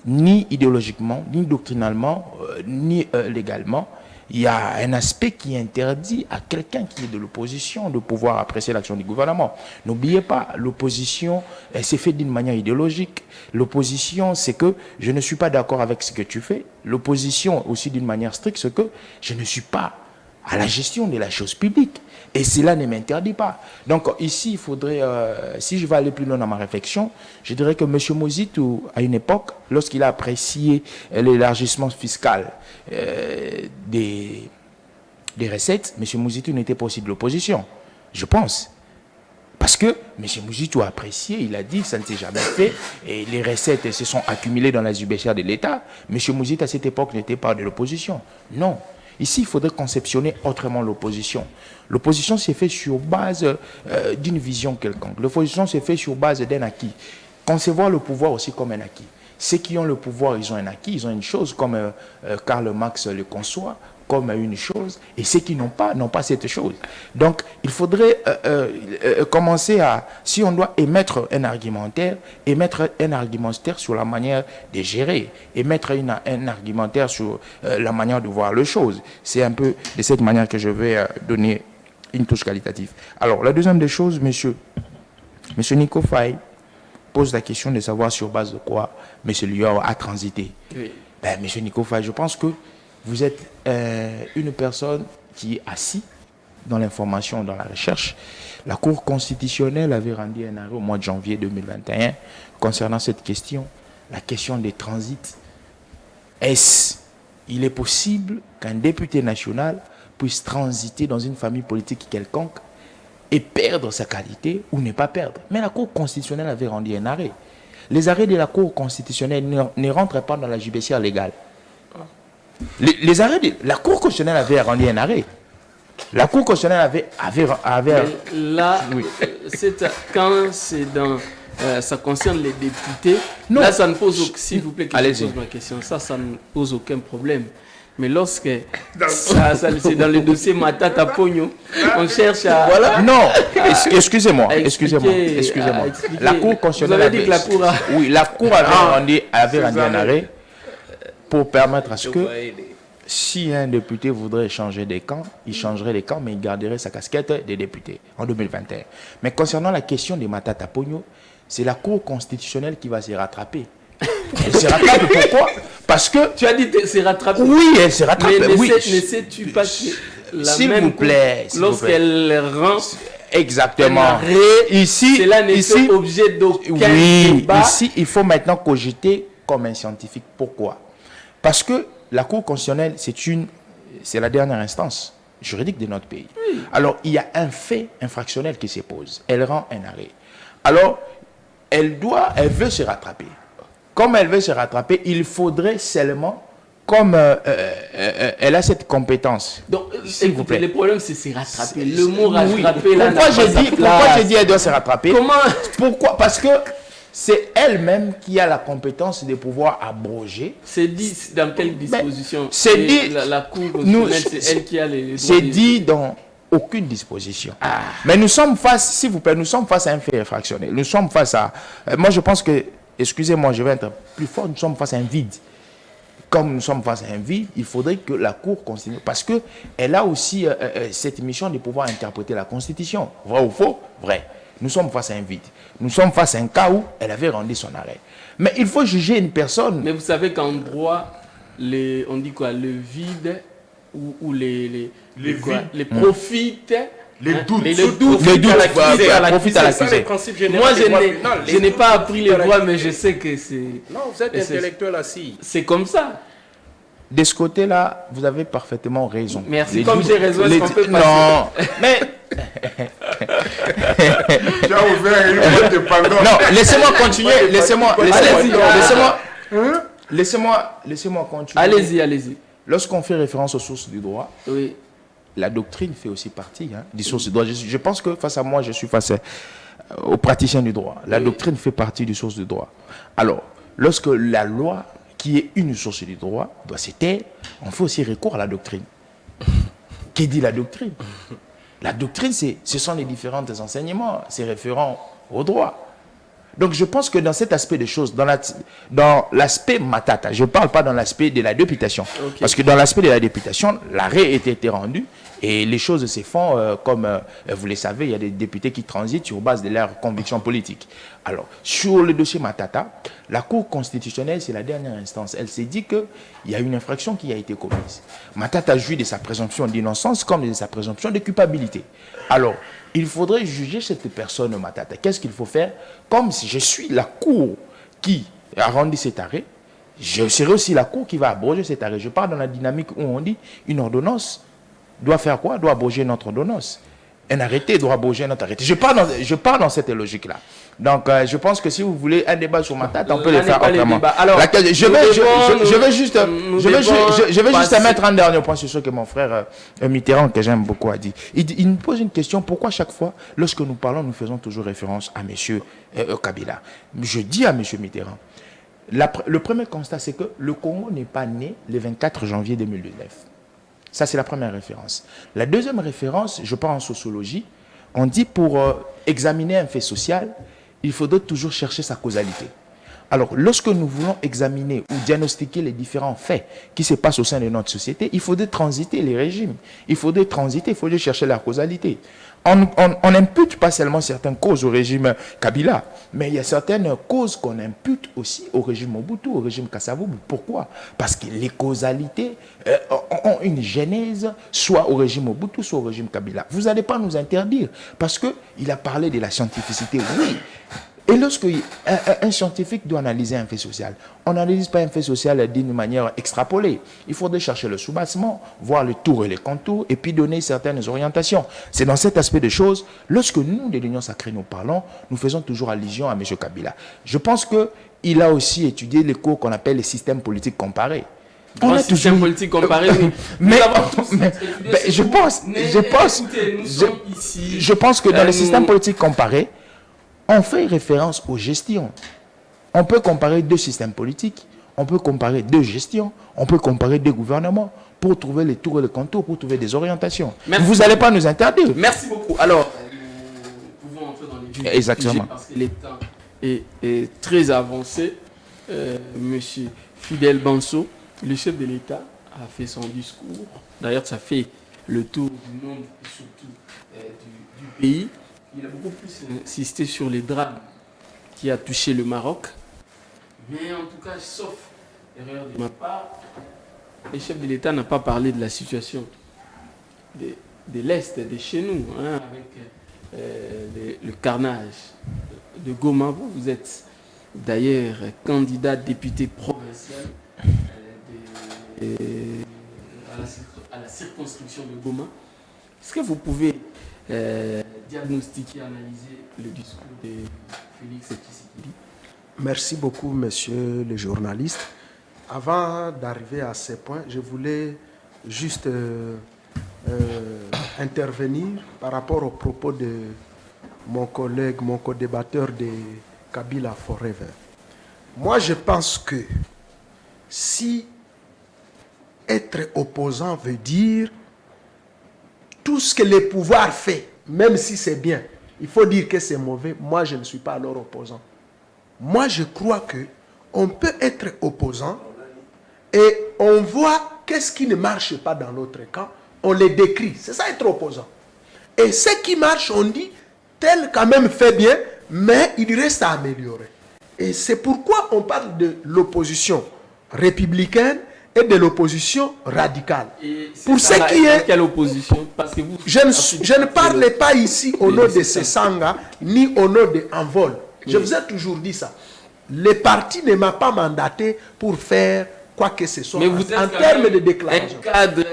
ni idéologiquement, ni doctrinalement, ni légalement, il y a un aspect qui interdit à quelqu'un qui est de l'opposition de pouvoir apprécier l'action du gouvernement. N'oubliez pas, l'opposition, c'est fait d'une manière idéologique. L'opposition, c'est que je ne suis pas d'accord avec ce que tu fais. L'opposition, aussi d'une manière stricte, c'est que je ne suis pas à la gestion de la chose publique. Et cela ne m'interdit pas. Donc ici, il faudrait, si je vais aller plus loin dans ma réflexion, je dirais que M. Mozitu, à une époque, lorsqu'il a apprécié l'élargissement fiscal des recettes, M. Mozitu n'était pas aussi de l'opposition, je pense. Parce que M. Mozitu a apprécié, il a dit que ça ne s'est jamais fait, et les recettes se sont accumulées dans la judiciaire de l'État. M. Mozitu, à cette époque, n'était pas de l'opposition. Non. Ici, il faudrait conceptionner autrement l'opposition. L'opposition s'est faite sur base d'une vision quelconque. L'opposition s'est faite sur base d'un acquis. Concevoir le pouvoir aussi comme un acquis. Ceux qui ont le pouvoir, ils ont un acquis, ils ont une chose, comme Karl Marx le conçoit, comme une chose, et ceux qui n'ont pas cette chose. Donc, il faudrait commencer à, si on doit émettre un argumentaire sur la manière de gérer, émettre un argumentaire sur la manière de voir les choses. C'est un peu de cette manière que je vais donner une touche qualitative. Alors, la deuxième des choses, monsieur Nico Faye pose la question de savoir sur base de quoi M. Lior a transité. Oui. Ben, monsieur Nico Faye, je pense que vous êtes une personne qui est assise dans l'information, dans la recherche. La Cour constitutionnelle avait rendu un arrêt au mois de janvier 2021 concernant cette question, la question des transits. Il est possible qu'un député national puisse transiter dans une famille politique quelconque et perdre sa qualité ou ne pas perdre? Mais la Cour constitutionnelle avait rendu un arrêt. Les arrêts de la Cour constitutionnelle ne rentrent pas dans la judiciaire légale. Les arrêts la Cour constitutionnelle avait rendu un arrêt. La Cour constitutionnelle avait là, oui. Quand c'est dans ça concerne les députés, non. Là ça ne pose s'il vous plaît que je pose ma question, ça ne pose aucun problème. Mais lorsque c'est dans le dossier Matata Pogno, on cherche à... Voilà. Non, excusez-moi. La Cour constitutionnelle la Cour avait rendu un arrêt pour permettre à ce que si un député voudrait changer des camps, il changerait les camps, mais il garderait sa casquette de député en 2021. Mais concernant la question des Matata Pogno, c'est la Cour constitutionnelle qui va se rattraper. Elle se rattrape, pourquoi? Parce que... Tu as dit qu'elle s'est rattrapée. Oui, elle s'est rattrapée. Mais oui. ne sais-tu pas que s'il vous plaît, lorsqu'elle rend... Exactement. Ici, cela n'est pas objet d'aucun débat. Ici, il faut maintenant cogiter comme un scientifique. Pourquoi? Parce que la Cour constitutionnelle, c'est la dernière instance juridique de notre pays. Oui. Alors, il y a un fait infractionnel qui se pose. Elle rend un arrêt. Alors, elle veut se rattraper. Comme elle veut se rattraper, il faudrait seulement, comme elle a cette compétence. Donc, s'il vous plaît. Le problème, c'est se rattraper. Le mot rattraper, là, pourquoi j'ai dit elle doit se rattraper? Comment? Pourquoi? Parce que c'est elle-même qui a la compétence de pouvoir abroger. C'est dit dans quelle disposition? C'est dit, la Cour constitutionnelle, c'est elle qui a les droits. C'est dit dans aucune disposition. Mais nous sommes face, s'il vous plaît, nous sommes face à un fait infractionnel. Nous sommes face à... moi, je pense que, excusez-moi, je vais être plus fort, nous sommes face à un vide. Comme nous sommes face à un vide, il faudrait que la Cour continue. Parce qu'elle a aussi cette mission de pouvoir interpréter la Constitution. Vrai ou faux? Vrai. Nous sommes face à un vide. Nous sommes face à un cas où elle avait rendu son arrêt. Mais il faut juger une personne... Mais vous savez qu'en droit, on dit quoi? Le vide ou les profites, les doutes, profitent à l'accusé. Moi, je n'ai pas appris les droits, mais je sais que c'est... Non, vous êtes intellectuel assis. C'est comme ça. De ce côté-là, vous avez parfaitement raison. Merci. Comme j'ai raison, est-ce qu'on peut passer? Non, mais... Tu as ouvert une boîte de Pandore. Non, laissez-moi continuer. Laissez-moi continuer. Allez-y. Lorsqu'on fait référence aux sources du droit, oui, la doctrine fait aussi partie des sources du droit. Je pense que face à moi, je suis face aux praticiens du droit. La doctrine fait partie des sources du droit. Alors, lorsque la loi, qui est une source du droit, doit se taire, on fait aussi recours à la doctrine. Qui dit la doctrine? La doctrine, ce sont les différents enseignements, c'est référent au droit. Donc je pense que dans cet aspect des choses, dans l'aspect Matata, je ne parle pas dans l'aspect de la députation. Okay. Parce que dans l'aspect de la députation, l'arrêt a été rendu et les choses se font comme vous le savez, il y a des députés qui transitent sur base de leurs convictions politiques. Alors, sur le dossier Matata, la Cour constitutionnelle, c'est la dernière instance. Elle s'est dit qu'il y a une infraction qui a été commise. Matata jouit de sa présomption d'innocence comme de sa présomption de culpabilité. Alors, il faudrait juger cette personne Matata. Qu'est-ce qu'il faut faire? Comme si je suis la Cour qui a rendu cet arrêt, je serai aussi la Cour qui va abroger cet arrêt. Je parle dans la dynamique où on dit une ordonnance doit faire quoi? Doit abroger notre ordonnance. Un arrêté doit abroger notre arrêté. Je parle dans cette logique-là. Donc, je pense que si vous voulez un débat sur Matata, on peut le faire autrement. Alors, je vais juste mettre un dernier point sur ce que mon frère Mitterrand, que j'aime beaucoup, a dit. Il nous pose une question, pourquoi chaque fois, lorsque nous parlons, nous faisons toujours référence à M. Kabila? Je dis à M. Mitterrand, le premier constat, c'est que le Congo n'est pas né le 24 janvier 2019. Ça, c'est la première référence. La deuxième référence, je parle en sociologie, on dit pour examiner un fait social, il faudrait toujours chercher sa causalité. Alors, lorsque nous voulons examiner ou diagnostiquer les différents faits qui se passent au sein de notre société, il faudrait transiter les régimes. Il faudrait chercher la causalité. On n'impute pas seulement certaines causes au régime Kabila, mais il y a certaines causes qu'on impute aussi au régime Mobutu, au régime Kasavubu. Pourquoi? Parce que les causalités ont une genèse, soit au régime Mobutu, soit au régime Kabila. Vous n'allez pas nous interdire, parce qu'il a parlé de la scientificité, oui. Et lorsque un scientifique doit analyser un fait social, on n'analyse pas un fait social d'une manière extrapolée. Il faudrait chercher le soubassement, voir les tours et les contours, et puis donner certaines orientations. C'est dans cet aspect de choses, lorsque nous, de l'Union Sacrée, nous parlons, nous faisons toujours allusion à M. Kabila. Je pense qu'il a aussi étudié les cours qu'on appelle les systèmes politiques comparés. On a toujours politique comparé, mais je pense que dans les systèmes politiques comparés, on fait référence aux gestions. On peut comparer deux systèmes politiques, on peut comparer deux gestions, on peut comparer deux gouvernements pour trouver les tours et les contours, pour trouver des orientations. Merci. Vous n'allez pas nous interdire. Merci beaucoup. Alors, nous pouvons entrer dans les sujets. Exactement. Parce que le temps est très avancé. Monsieur Fidel Banso, le chef de l'État, a fait son discours. D'ailleurs, ça fait le tour du monde et surtout du pays. Il a beaucoup plus insisté sur les drames qui a touché le Maroc. Mais en tout cas, sauf erreur de ma part, le chef de l'État n'a pas parlé de la situation de l'Est, de chez nous, avec le carnage de Goma. Vous êtes d'ailleurs candidat député provincial à la circonscription de Goma. Est-ce que vous pouvez diagnostiquer, analyser le discours de Félix Tshisekedi? Merci beaucoup, monsieur le journaliste. Avant d'arriver à ces points, je voulais juste intervenir par rapport aux propos de mon collègue, mon co-débatteur de Kabila Forever. Moi, je pense que si être opposant veut dire tout ce que le pouvoir fait, même si c'est bien, il faut dire que c'est mauvais, moi, je ne suis pas alors opposant. Moi, je crois que on peut être opposant et on voit qu'est-ce qui ne marche pas dans l'autre camp, on les décrit. C'est ça être opposant. Et ce qui marche, on dit, tel quand même fait bien, mais il reste à améliorer. Et c'est pourquoi on parle de l'opposition républicaine et de l'opposition radicale. Pour ce qui est... Quelle opposition? Parce que vous, je ne parle pas ici au nom de Sesanga, ni au nom de Envol. Je vous ai toujours dit ça. Le parti ne m'a pas mandaté pour faire quoi que ce soit. Mais vous êtes en termes de déclaration.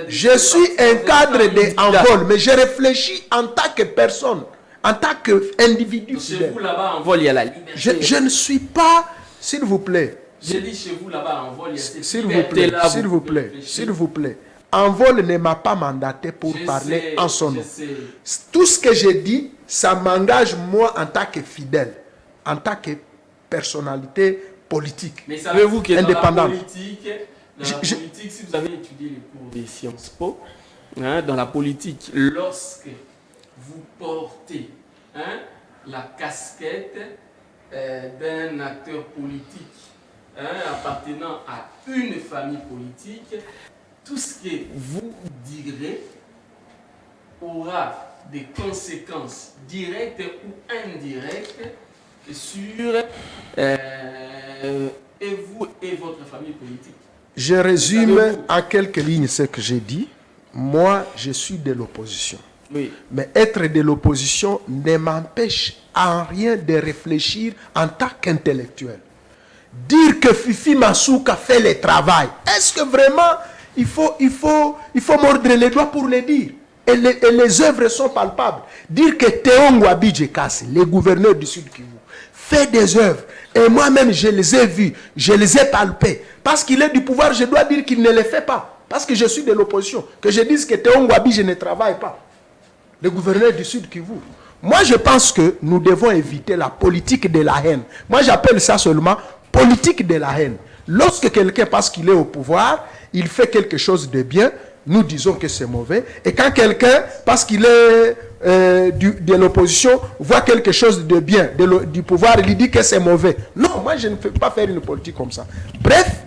Je suis un cadre de Envol, mais je réfléchis en tant que personne, en tant qu'individu. Chez vous là-bas, Envol, il y a la liberté. Je ne suis pas, s'il vous plaît. J'ai dit chez vous là-bas, Envol, il y a cette s'il vous plaît, liberté-là, s'il vous plaît, s'il vous plaît. Envol ne m'a pas mandaté pour parler en son nom. Tout ce que j'ai dit, ça m'engage moi en tant que fidèle, en tant que personnalité politique. Mais savez-vous que indépendante. Dans la politique, si vous avez étudié les cours des Sciences Po, dans la politique, lorsque vous portez la casquette d'un acteur politique appartenant à une famille politique, tout ce que vous direz aura des conséquences directes ou indirectes sur et vous et votre famille politique. Je résume en quelques lignes ce que j'ai dit. Moi, je suis de l'opposition. Oui. Mais être de l'opposition ne m'empêche en rien de réfléchir en tant qu'intellectuel. Dire que Fifi Masuka fait le travail, est-ce que vraiment il faut mordre les doigts pour le dire? Et les œuvres sont palpables. Dire que Théon Abidjekas, le gouverneur du Sud Kivu, fait des œuvres, et moi-même je les ai vues, je les ai palpées. Parce qu'il est du pouvoir, je dois dire qu'il ne les fait pas. Parce que je suis de l'opposition. Que je dise que Théon Abidje ne travaille pas. Le gouverneur du Sud Kivu. Moi, je pense que nous devons éviter la politique de la haine. Moi, j'appelle ça seulement politique de la haine. Lorsque quelqu'un, parce qu'il est au pouvoir, il fait quelque chose de bien, nous disons que c'est mauvais. Et quand quelqu'un, parce qu'il est de l'opposition, voit quelque chose de bien du pouvoir, il dit que c'est mauvais. Non, moi, je ne peux pas faire une politique comme ça. Bref,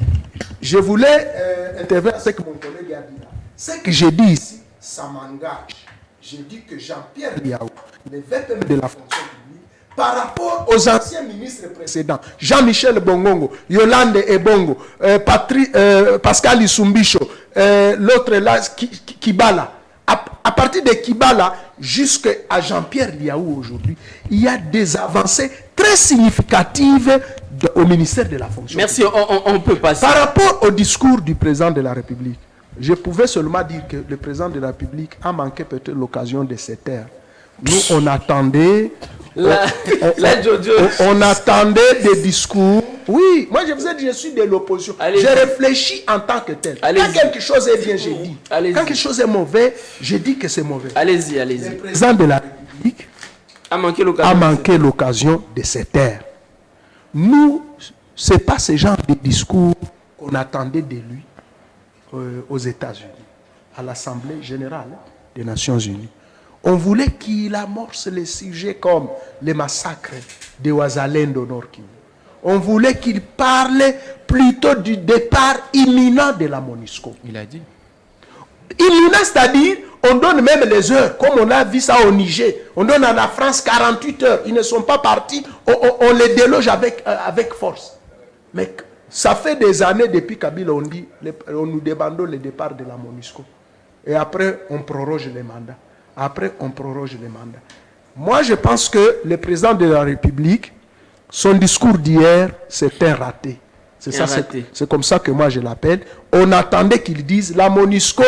je voulais intervenir à ce que mon collègue a dit là. Ce que j'ai dit ici, ça m'engage. Je dis que Jean-Pierre Liaou ne veut pas de la fonction publique par rapport aux anciens ministres précédents. Jean-Michel Bongongo, Yolande Ebongo, Pascal Isumbicho, l'autre là, Kibala. À partir de Kibala jusqu'à Jean-Pierre Liaou aujourd'hui, il y a des avancées très significatives au ministère de la fonction publique. Merci, on peut passer. Par rapport au discours du président de la République, je pouvais seulement dire que le président de la République a manqué peut-être l'occasion de se taire. Nous, on attendait... on attendait des discours. Oui, moi je vous ai dit, je suis de l'opposition. J'ai réfléchi en tant que tel. Quand quelque chose est bien, j'ai dit. Quand quelque chose est mauvais, j'ai dit que c'est mauvais. Allez-y. Le président de la République a manqué l'occasion de se taire. Nous, ce n'est pas ce genre de discours qu'on attendait de lui aux États-Unis, à l'Assemblée générale des Nations Unies. On voulait qu'il amorce les sujets comme les massacres de Ouazalendo au Nord Kivu. On voulait qu'il parle plutôt du départ imminent de la MONUSCO. Il a dit. Imminent, c'est-à-dire, on donne même les heures, comme on a vu ça au Niger. On donne à la France 48 heures. Ils ne sont pas partis. On les déloge avec force. Mais ça fait des années depuis Kabila, on dit, on nous demande le départ de la MONUSCO. Et après, on proroge les mandats. Moi, je pense que le président de la République, son discours d'hier, c'est un raté. C'est comme ça que moi je l'appelle. On attendait qu'il dise la MONUSCO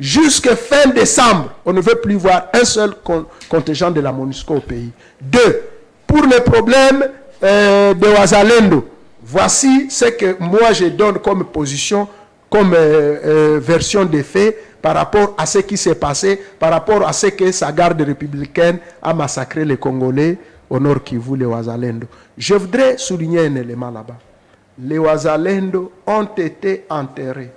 jusqu'à fin décembre. On ne veut plus voir un seul contingent de la MONUSCO au pays. 2. Pour le problème de Ouazalendo, voici ce que moi je donne comme position, comme version des faits par rapport à ce qui s'est passé, par rapport à ce que sa garde républicaine a massacré les Congolais au Nord Kivu, les Wazalendo. Je voudrais souligner un élément là-bas. Les Wazalendo ont été enterrés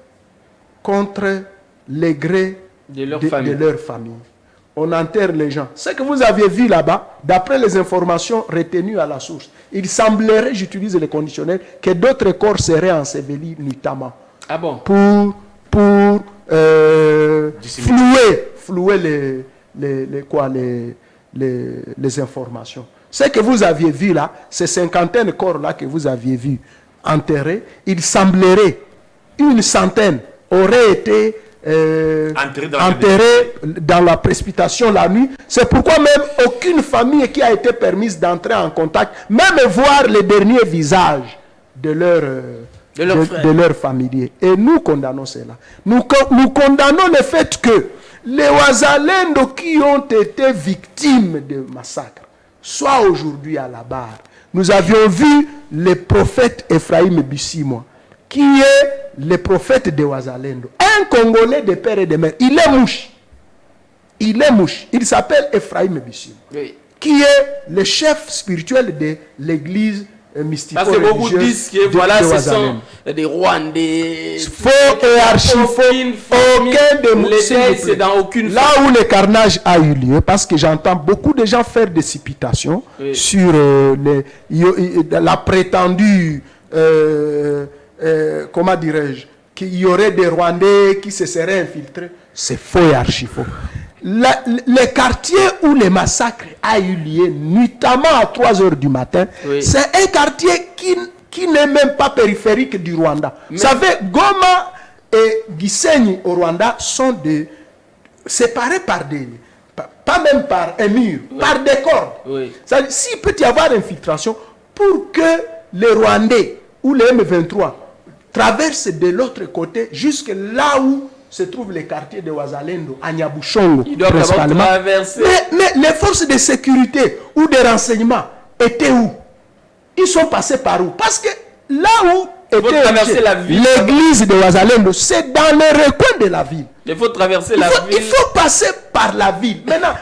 contre les grés de leur famille. On enterre les gens. Ce que vous aviez vu là-bas, d'après les informations retenues à la source, il semblerait, j'utilise les conditionnels, que d'autres corps seraient ensevelis nuitamment. Ah bon? Pour flouer les informations. Ce que vous aviez vu là, ces cinquantaines de corps là que vous aviez vu enterrés, il semblerait une centaine auraient été enterrés dans la précipitation la nuit. C'est pourquoi même aucune famille qui a été permise d'entrer en contact, même voir les derniers visages de leurs familiers. Et nous condamnons cela. Nous condamnons le fait que les Wazalendo qui ont été victimes de massacres soient aujourd'hui à la barre. Nous avions vu le prophète Ephraim Bissimo, qui est le prophète de Wazalendo. Un Congolais de père et de mère. Il est mouche. Il s'appelle Ephraim Bissimo, oui, qui est le chef spirituel de l'église mystique. Parce que beaucoup disent que voilà, ce sont des Rwandais. Faux et archi-faux. Aucun de c'est dans aucune là où le carnage a eu lieu, parce que j'entends beaucoup de gens faire des supputations, oui, sur la prétendue, comment dirais-je, qu'il y aurait des Rwandais qui se seraient infiltrés. C'est faux et archi-faux. Le quartier où le massacre a eu lieu, notamment à 3 heures du matin, oui, c'est un quartier qui n'est même pas périphérique du Rwanda. Vous savez, Goma et Gisenyi au Rwanda sont séparés par pas même par un mur, oui, par des cordes. Oui. S'il peut y avoir infiltration, pour que les Rwandais ou les M23 traversent de l'autre côté jusque là où se trouve les quartiers de Wazalendo, à Nyabushongo. Ils doivent principalement traverser. Mais les forces de sécurité ou de renseignement étaient où? Ils sont passés par où? Parce que là où était l'église de Wazalendo, c'est dans les recoins de la ville. Il faut traverser la ville. Il faut passer par la ville. Maintenant,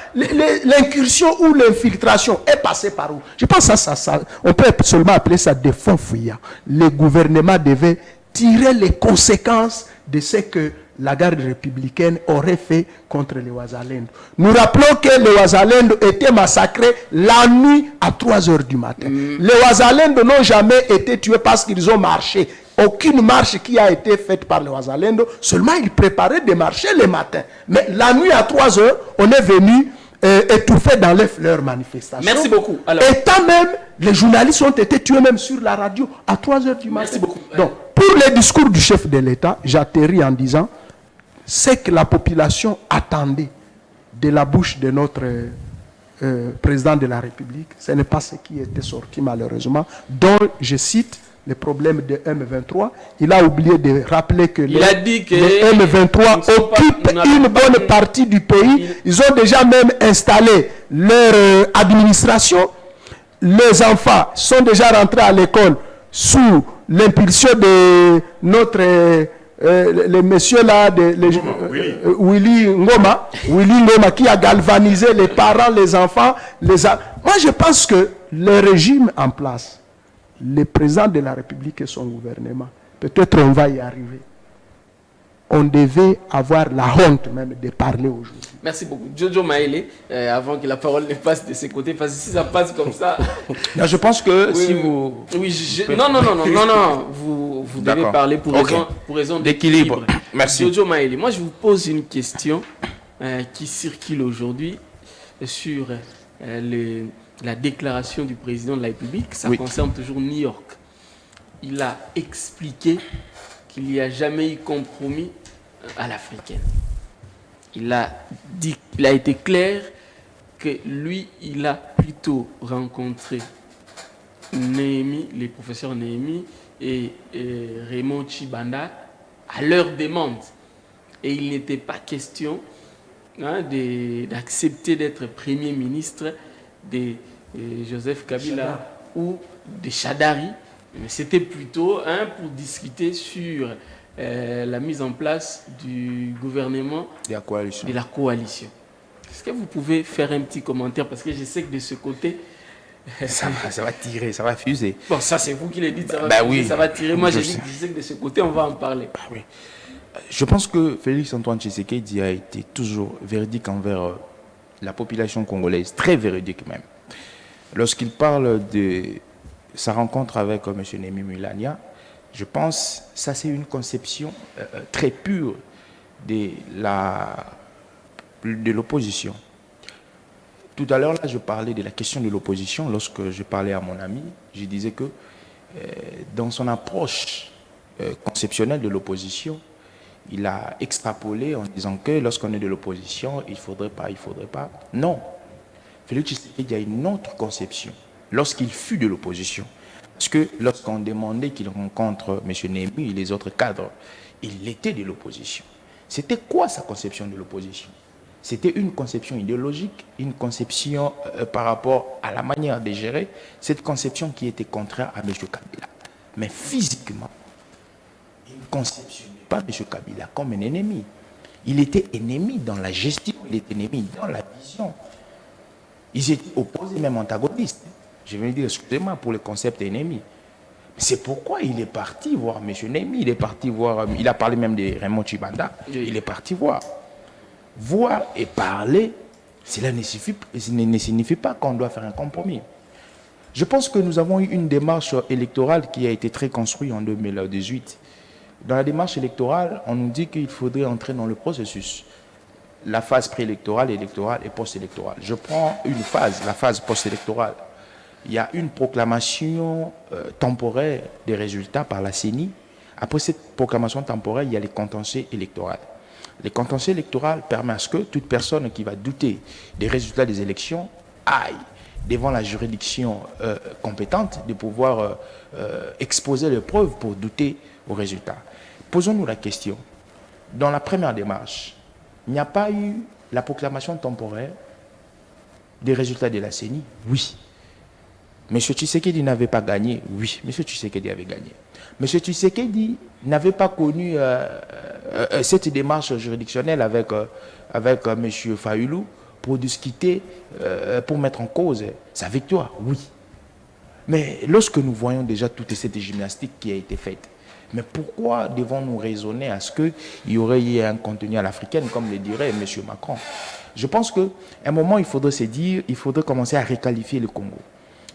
l'incursion ou l'infiltration est passée par où? Je pense que ça, on peut seulement appeler ça des fonds fouillards. Le gouvernement devait tirer les conséquences de ce que la garde républicaine aurait fait contre les Wazalendo. Nous rappelons que les Wazalendo étaient massacrés la nuit à 3 heures du matin. Les Wazalendo n'ont jamais été tués parce qu'ils ont marché. Aucune marche qui a été faite par les Wazalendo, seulement ils préparaient des marchés le matin. Mais la nuit à 3 heures, on est venu étouffer dans leurs manifestations. Merci beaucoup. Alors, et tant même, les journalistes ont été tués même sur la radio à 3 heures du matin. Merci beaucoup. Donc, pour le discours du chef de l'État, j'atterris en disant c'est que la population attendait de la bouche de notre président de la République. Ce n'est pas ce qui était sorti malheureusement, dont je cite le problème de M23. Il a oublié de rappeler que les M23 occupent une bonne partie du pays. Ils ont déjà même installé leur administration. Les enfants sont déjà rentrés à l'école sous l'impulsion de notre... le monsieur là, Willy Ngoma, qui a galvanisé les parents, les enfants. Moi, je pense que le régime en place, le président de la République et son gouvernement, peut-être on va y arriver. On devait avoir la honte même de parler aujourd'hui. Merci beaucoup. Jojo Maele, avant que la parole ne passe de ses côtés, parce que si ça passe comme ça... Non, je pense que oui, si vous... Oui, non, vous devez parler pour raison d'équilibre. Merci. Jojo Maele, moi je vous pose une question qui circule aujourd'hui sur la déclaration du président de la République. Ça concerne toujours New York. Il a expliqué qu'il n'y a jamais eu compromis à l'africaine. Il a été clair que lui, il a plutôt rencontré les professeurs Néhémie et Raymond Chibanda à leur demande. Et il n'était pas question d'accepter d'être Premier ministre de Joseph Kabila ou de Chadari. Mais c'était plutôt pour discuter sur la mise en place du gouvernement de la coalition. Est-ce que vous pouvez faire un petit commentaire? Parce que je sais que de ce côté, ça va tirer, ça va fuser. Bon, ça c'est vous qui le dites, ça va, Bah fuser, oui. ça va tirer. Moi, Je je disais que de ce côté, on va en parler. Bah oui. Je pense que Félix Antoine Tshisekedi a été toujours véridique envers la population congolaise, très véridique même. Lorsqu'il parle de sa rencontre avec M. Némi Mulania, je pense que ça c'est une conception très pure de l'opposition. Tout à l'heure, là, je parlais de la question de l'opposition. Lorsque je parlais à mon ami, je disais que dans son approche conceptionnelle de l'opposition, il a extrapolé en disant que lorsqu'on est de l'opposition, il ne faudrait pas. Non. Félix Tshisekedi a une autre conception lorsqu'il fut de l'opposition. Parce que lorsqu'on demandait qu'il rencontre M. Némi et les autres cadres, il était de l'opposition. C'était quoi sa conception de l'opposition? C'était une conception idéologique, une conception par rapport à la manière de gérer, cette conception qui était contraire à M. Kabila. Mais physiquement, il ne conceptionnait pas M. Kabila comme un ennemi. Il était ennemi dans la gestion, il était ennemi dans la vision. Ils étaient opposés, même antagonistes. Je vais dire, excusez-moi pour le concept ennemi. C'est pourquoi il est parti voir M. Némi, il est parti voir, il a parlé même de Raymond Chibanda, il est parti voir. Voir et parler, cela ne signifie pas qu'on doit faire un compromis. Je pense que nous avons eu une démarche électorale qui a été très construite en 2018. Dans la démarche électorale, on nous dit qu'il faudrait entrer dans le processus. La phase préélectorale, électorale et post-électorale. Je prends une phase, la phase post-électorale. Il y a une proclamation temporaire des résultats par la CENI. Après cette proclamation temporaire, il y a les contentieux électoraux. Les contentieux électoraux permettent à ce que toute personne qui va douter des résultats des élections aille devant la juridiction compétente de pouvoir exposer les preuves pour douter aux résultats. Posons-nous la question. Dans la première démarche, il n'y a pas eu la proclamation temporaire des résultats de la CENI? Oui. M. Tshisekedi n'avait pas gagné? Oui. M. Tshisekedi avait gagné. M. Tshisekedi n'avait pas connu cette démarche juridictionnelle avec M. Fayoulou pour discuter, pour mettre en cause sa victoire? Oui. Mais lorsque nous voyons déjà toute cette gymnastique qui a été faite, mais pourquoi devons-nous raisonner à ce qu'il y aurait eu un contenu à l'africaine, comme le dirait M. Macron? Je pense qu'à un moment, il faudrait se dire, il faudrait commencer à requalifier le Congo.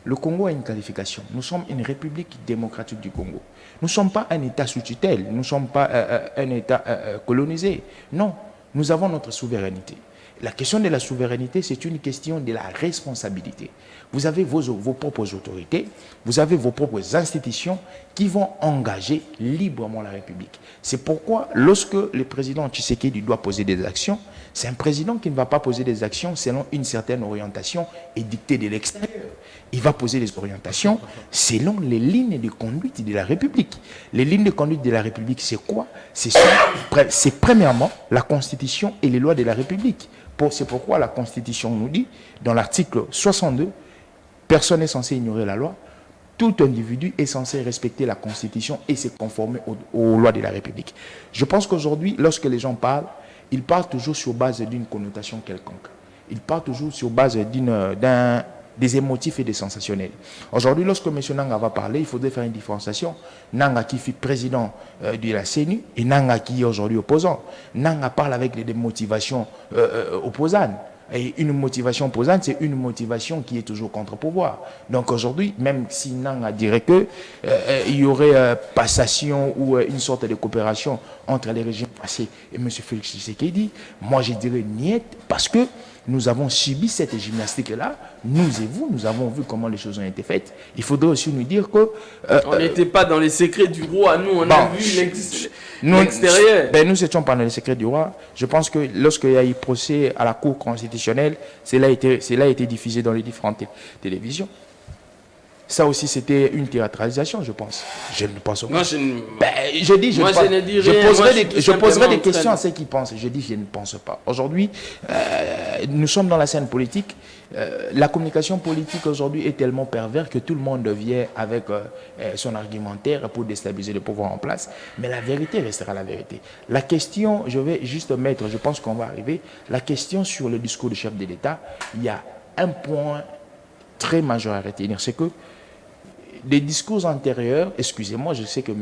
Le Congo a une qualification. Nous sommes une république démocratique du Congo. Nous ne sommes pas un État sous tutelle. Nous ne sommes pas un État colonisé. Non, nous avons notre souveraineté. La question de la souveraineté, c'est une question de la responsabilité. Vous avez vos propres autorités, vous avez vos propres institutions qui vont engager librement la République. C'est pourquoi, lorsque le président Tshisekedi doit poser des actions, c'est un président qui ne va pas poser des actions selon une certaine orientation édictée de l'extérieur. Il va poser des orientations selon les lignes de conduite de la République. Les lignes de conduite de la République, c'est quoi? C'est premièrement la Constitution et les lois de la République. C'est pourquoi la Constitution nous dit, dans l'article 62, personne n'est censé ignorer la loi. Tout individu est censé respecter la Constitution et se conformer aux lois de la République. Je pense qu'aujourd'hui, lorsque les gens parlent, ils parlent toujours sur base d'une connotation quelconque. Ils parlent toujours sur base des émotifs et des sensationnels. Aujourd'hui, lorsque M. Nanga va parler, il faudrait faire une différenciation. Nanga qui fut président de la CENI et Nanga qui est aujourd'hui opposant. Nanga parle avec des motivations opposantes. Et une motivation opposante, c'est une motivation qui est toujours contre-pouvoir. Donc aujourd'hui, même si Nanga dirait que il y aurait passation ou une sorte de coopération entre les régimes passés et M. Félix Tshisekedi, moi je dirais niet, parce que nous avons subi cette gymnastique-là, nous et vous, nous avons vu comment les choses ont été faites. Il faudrait aussi nous dire que... on n'était pas dans les secrets du roi, nous, on a vu l'extérieur. Nous n'étions pas dans les secrets du roi. Je pense que lorsqu'il y a eu procès à la Cour constitutionnelle, cela a été diffusé dans les différentes télévisions. Ça aussi, c'était une théâtralisation, je pense. Je ne pense pas. Moi, je poserai des questions à ceux qui pensent. Je dis, je ne pense pas. Aujourd'hui, nous sommes dans la scène politique. La communication politique aujourd'hui est tellement perverse que tout le monde vient avec son argumentaire pour déstabiliser le pouvoir en place. Mais la vérité restera la vérité. La question, je vais juste mettre, je pense qu'on va arriver, la question sur le discours du chef de l'État, il y a un point très majeur à retenir, c'est que des discours antérieurs, excusez-moi, je sais que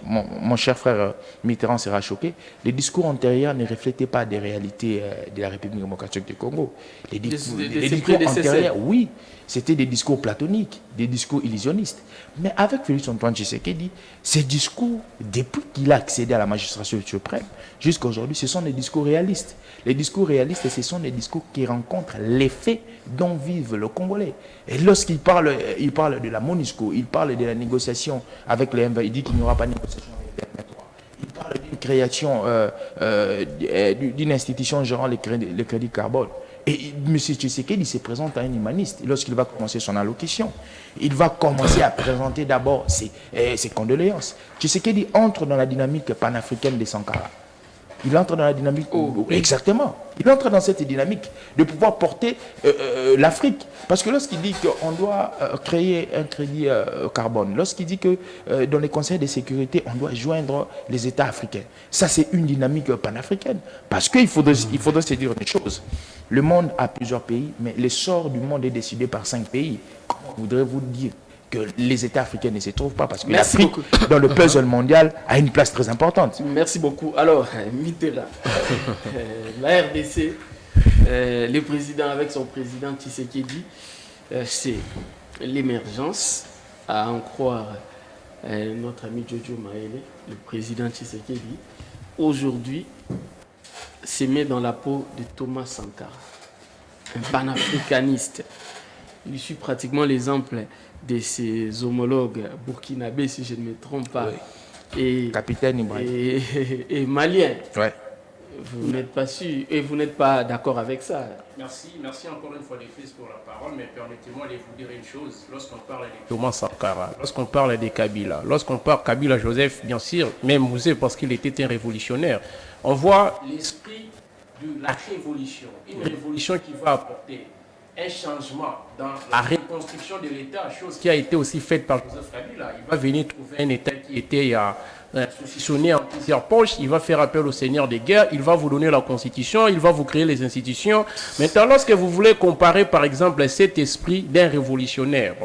mon cher frère Mitterrand sera choqué, les discours antérieurs ne reflétaient pas des réalités de la République démocratique du Congo. Les discours antérieurs, oui, c'était des discours platoniques, des discours illusionnistes. Mais avec Félix Antoine Tshisekedi, ces discours, depuis qu'il a accédé à la magistrature suprême, jusqu'à aujourd'hui, ce sont des discours réalistes. Les discours réalistes, ce sont des discours qui rencontrent les faits dont vivent le Congolais. Et lorsqu'il parle de la MONUSCO, il parle de la négociation avec les M23, il dit qu'il n'y aura pas de négociation avec les M23. Il parle d'une création, d'une institution gérant les crédits carbone. Et M. Tshisekedi se présente à un humaniste lorsqu'il va commencer son allocution. Il va commencer à présenter d'abord ses condoléances. Tshisekedi entre dans la dynamique panafricaine des Sankara. Il entre dans la dynamique... Exactement. Il entre dans cette dynamique de pouvoir porter l'Afrique. Parce que lorsqu'il dit qu'on doit créer un crédit carbone, lorsqu'il dit que dans les conseils de sécurité, on doit joindre les États africains, ça c'est une dynamique panafricaine. Parce qu'il faudrait se dire une chose. Le monde a plusieurs pays, mais le sort du monde est décidé par 5 pays. Comment voudrez-vous dire que les États africains ne se trouvent pas, parce que l'Afrique, dans le puzzle mondial, a une place très importante. Merci beaucoup. Alors, Mitterrand, la RDC, le président avec son président Tshisekedi, c'est l'émergence, à en croire notre ami Jojo Maele, le président Tshisekedi, aujourd'hui, se met dans la peau de Thomas Sankara, un panafricaniste. Il suit pratiquement l'exemple de ses homologues burkinabés, si je ne me trompe pas, et Capitaine Ibrahim. Et malien. Ouais. Vous n'êtes pas sûr et vous n'êtes pas d'accord avec ça. Merci encore une fois les fils pour la parole, mais permettez-moi de vous dire une chose. Lorsqu'on parle de Thomas Sankara, lorsqu'on parle de Kabila, lorsqu'on parle de Kabila Joseph, bien sûr, même Mouzé parce qu'il était un révolutionnaire, on voit l'esprit de la révolution, une révolution qui va apporter un changement dans la reconstruction de l'État, chose qui a été aussi faite par Joseph Kabila. Il va venir trouver un État qui était saucissonné en plusieurs poches, il va faire appel au seigneur des guerres, il va vous donner la constitution, il va vous créer les institutions. Maintenant, lorsque vous voulez comparer par exemple cet esprit d'un révolutionnaire,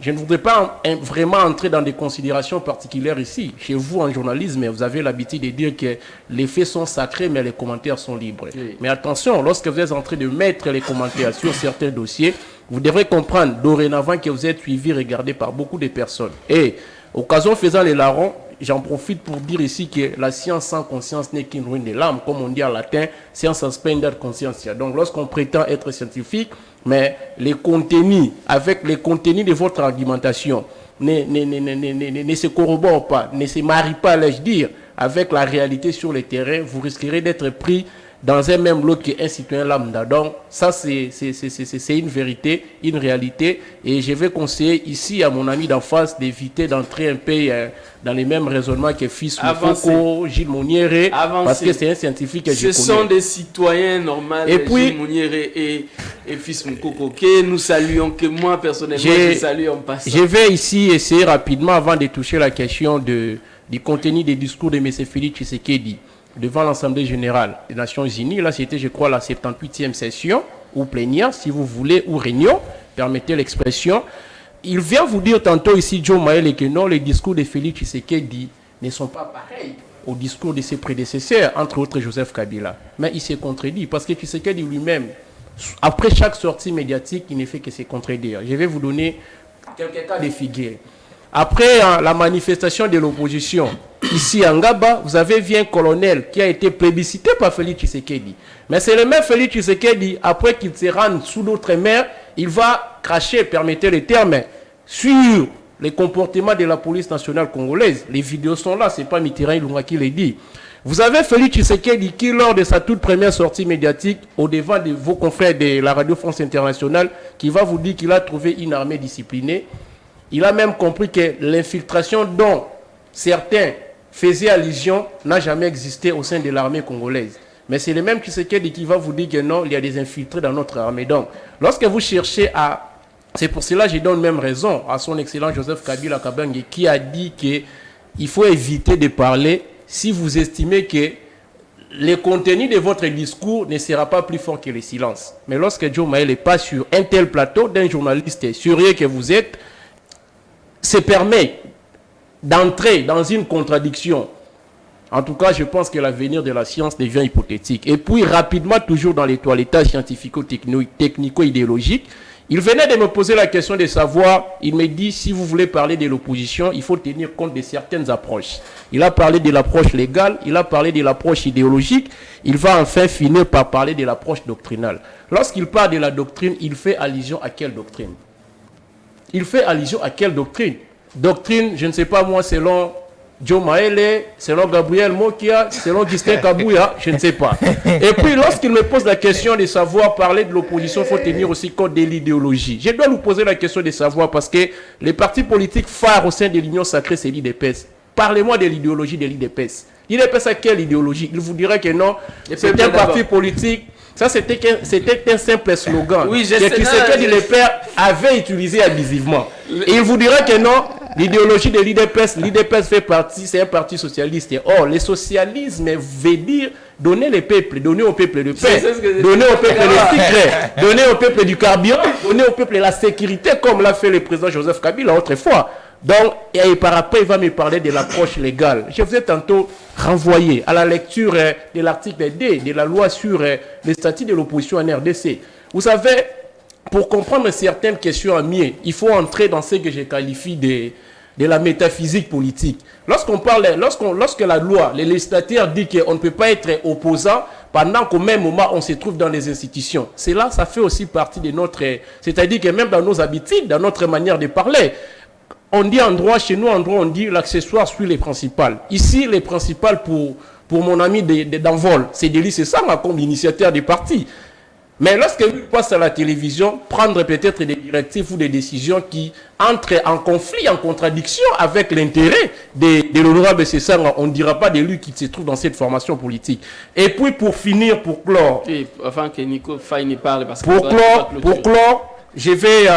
je ne voudrais pas vraiment entrer dans des considérations particulières ici. Chez vous, en journalisme, vous avez l'habitude de dire que les faits sont sacrés, mais les commentaires sont libres. Oui. Mais attention, lorsque vous êtes en train de mettre les commentaires sur certains dossiers, vous devrez comprendre dorénavant que vous êtes suivi, regardé par beaucoup de personnes. Et, occasion faisant les larrons, j'en profite pour dire ici que la science sans conscience n'est qu'une ruine de l'âme, comme on dit en latin, science suspended conscientia. Donc, lorsqu'on prétend être scientifique, mais les contenus, avec les contenus de votre argumentation, ne se corroborent pas, ne se marient pas, allais-je dire, avec la réalité sur le terrain, vous risquerez d'être pris dans un même lot qu'un citoyen lambda. Donc, ça, c'est une vérité, une réalité. Et je vais conseiller ici à mon ami d'en face d'éviter d'entrer un peu dans les mêmes raisonnements que Fils Moukoko, Gilles Mouniéré, parce que c'est un scientifique que je connais. Ce sont des citoyens normaux, Gilles Mouniéré et Fils Moukoko, que nous saluons, que moi, personnellement, je salue en passant. Je vais ici essayer rapidement, avant de toucher la question du contenu des discours de M. Félix Tshisekedi, devant l'Assemblée générale des Nations Unies. Là, c'était, je crois, la 78e session, ou plénière, si vous voulez, ou réunion, permettez l'expression. Il vient vous dire tantôt ici, Joe Maele, que non, les discours de Félix Tshisekedi ne sont pas pareils aux discours de ses prédécesseurs, entre autres Joseph Kabila. Mais il s'est contredit, parce que Tshisekedi lui-même, après chaque sortie médiatique, il ne fait que se contredire. Je vais vous donner quelques cas de figure. Après la manifestation de l'opposition, ici à Ngaba, vous avez vu un colonel qui a été plébiscité par Félix Tshisekedi. Mais c'est le même Félix Tshisekedi, après qu'il se rende sous d'autres mers, il va cracher, permettez le terme, sur les comportements de la police nationale congolaise. Les vidéos sont là, ce n'est pas Mitterrand Ilunga qui les dit. Vous avez Félix Tshisekedi qui, lors de sa toute première sortie médiatique, au devant de vos confrères de la Radio France Internationale, qui va vous dire qu'il a trouvé une armée disciplinée. Il a même compris que l'infiltration dont certains faisaient allusion n'a jamais existé au sein de l'armée congolaise. Mais c'est le même Tshisekedi qui va vous dire que non, il y a des infiltrés dans notre armée. Donc, lorsque vous cherchez à... C'est pour cela que je donne même raison à son excellent Joseph Kabila Kabange qui a dit qu'il faut éviter de parler si vous estimez que le contenu de votre discours ne sera pas plus fort que le silence. Mais lorsque Joe Maël est pas sur un tel plateau d'un journaliste sérieux que vous êtes, se permet d'entrer dans une contradiction. En tout cas, je pense que l'avenir de la science devient hypothétique. Et puis, rapidement, toujours dans les toilettages scientifico-technico-idéologiques, il venait de me poser la question de savoir, il me dit, si vous voulez parler de l'opposition, il faut tenir compte de certaines approches. Il a parlé de l'approche légale, il a parlé de l'approche idéologique, il va enfin finir par parler de l'approche doctrinale. Lorsqu'il parle de la doctrine, il fait allusion à quelle doctrine? Il fait allusion à quelle doctrine? Doctrine, je ne sais pas moi, selon Joe Maele, selon Gabriel Mokia, selon Gistin Kabouya, je ne sais pas. Et puis, lorsqu'il me pose la question de savoir parler de l'opposition, il faut tenir aussi compte de l'idéologie. Je dois lui poser la question de savoir parce que les partis politiques phares au sein de l'Union sacrée, c'est l'IDPS. Parlez-moi de l'idéologie de l'IDPS. L'IDPS a quelle idéologie? Il vous dirait que non, c'est un parti politique. Ça, c'était un simple slogan oui, que Tshisekedi le père avait utilisé abusivement. Et il vous dirait que non, l'idéologie de l'IDPS fait partie, c'est un parti socialiste. Or, le socialisme veut dire donner le peuple, donner au peuple le pain, donner au peuple le secret, donner au peuple du carburant, donner au peuple la sécurité, comme l'a fait le président Joseph Kabila autrefois. Donc, et par après, il va me parler de l'approche légale. Je vous ai tantôt renvoyé à la lecture de l'article D de la loi sur les statuts de l'opposition en RDC. Vous savez, pour comprendre certaines questions à mieux, il faut entrer dans ce que je qualifie de la métaphysique politique. Lorsque la loi, les législateurs disent qu'on ne peut pas être opposant pendant qu'au même moment on se trouve dans les institutions. C'est là, ça fait aussi partie de notre... C'est-à-dire que même dans nos habitudes, dans notre manière de parler, on dit en droit, chez nous en droit, on dit l'accessoire suit les principales. Ici, les principales pour mon ami d'envol, c'est Délis Sesanga comme initiateur du parti. Mais lorsque lui passe à la télévision, prendre peut-être des directives ou des décisions qui entrent en conflit, en contradiction avec l'intérêt de l'honorable Sesanga, on ne dira pas de lui qui se trouve dans cette formation politique. Et puis pour finir, pour clore... Et avant que Nico Faye ne parle, parce que... Pour clore, je vais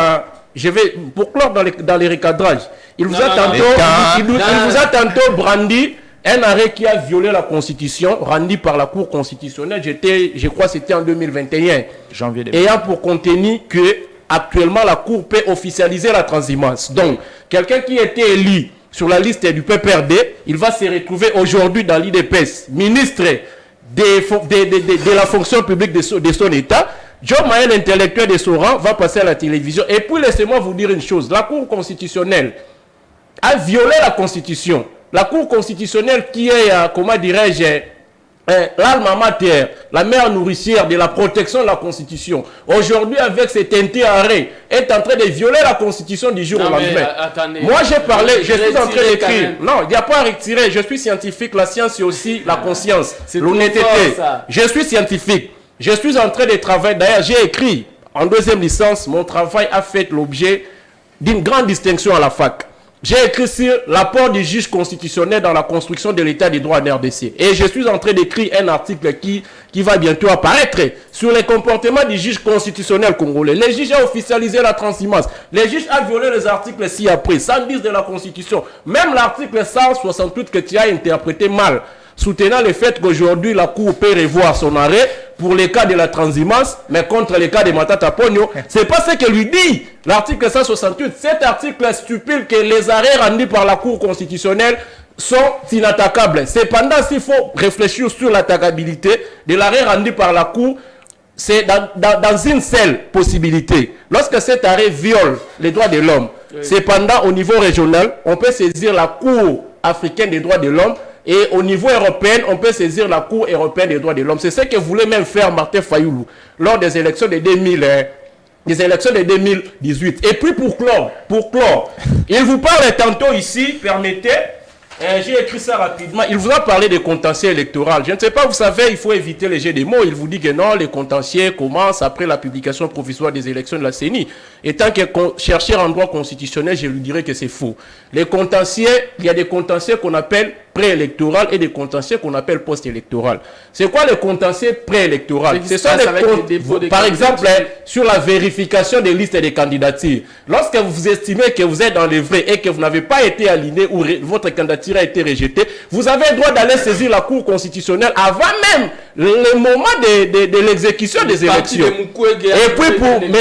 pour clore dans les recadrages. Il vous a tantôt brandi un arrêt qui a violé la Constitution, rendu par la Cour constitutionnelle. Je crois que c'était en 2021. Janvier 2021. Ayant pour contenu que actuellement la Cour peut officialiser la transhumance. Donc, quelqu'un qui était élu sur la liste du PPRD, il va se retrouver aujourd'hui dans l'IDPS, ministre de la fonction publique de son État. Joe Maël, intellectuel de son rang, va passer à la télévision. Et puis, laissez-moi vous dire une chose. La Cour constitutionnelle a violé la Constitution. La Cour constitutionnelle qui est, comment dirais-je, l'alma mater, la mère nourricière de la protection de la Constitution, aujourd'hui, avec cet arrêt, est en train de violer la Constitution du jour au lendemain. Moi, j'ai parlé, je suis en train d'écrire. Non, il n'y a pas à retirer. Je suis scientifique. La science, c'est aussi la conscience, l'honnêteté. Je suis scientifique. Je suis en train de travailler. D'ailleurs, j'ai écrit en deuxième licence. Mon travail a fait l'objet d'une grande distinction à la fac. J'ai écrit sur l'apport du juge constitutionnel dans la construction de l'état des droits en RDC. Et je suis en train d'écrire un article qui va bientôt apparaître sur les comportements du juge constitutionnel congolais. Le juge a officialisé la transhumance. Le juge a violé les articles ci-après, 110 de la Constitution. Même l'article 168 que tu as interprété mal, soutenant le fait qu'aujourd'hui la Cour peut revoir son arrêt pour les cas de la transhumance, mais contre les cas de Matata Pogno. C'est pas ce que lui dit l'article 168. Cet article stipule que les arrêts rendus par la Cour constitutionnelle sont inattaquables. Cependant, s'il faut réfléchir sur l'attaquabilité de l'arrêt rendu par la Cour, c'est dans une seule possibilité. Lorsque cet arrêt viole les droits de l'homme, cependant, au niveau régional, on peut saisir la Cour africaine des droits de l'homme. Et au niveau européen, on peut saisir la Cour européenne des droits de l'homme. C'est ce que voulait même faire Martin Fayoulou lors des élections de 2018. Et puis pour clore, il vous parle tantôt ici, permettez, j'ai écrit ça rapidement, il vous a parlé des contentieux électoraux. Je ne sais pas, vous savez, il faut éviter les jeux de mots. Il vous dit que non, les contentieux commencent après la publication provisoire des élections de la CENI. Et tant que chercher en droit constitutionnel, je lui dirais que c'est faux. Les contentieux, il y a des contentieux qu'on appelle préélectoral et des contentieux qu'on appelle post-électoral. C'est quoi le contentieux préélectoral? Ce sont par exemple, sur la vérification des listes et des candidatures. Lorsque vous estimez que vous êtes dans les vrais et que vous n'avez pas été aligné ou votre candidature a été rejetée, vous avez le droit d'aller saisir la Cour constitutionnelle avant même le moment de l'exécution des élections. Et puis pour M.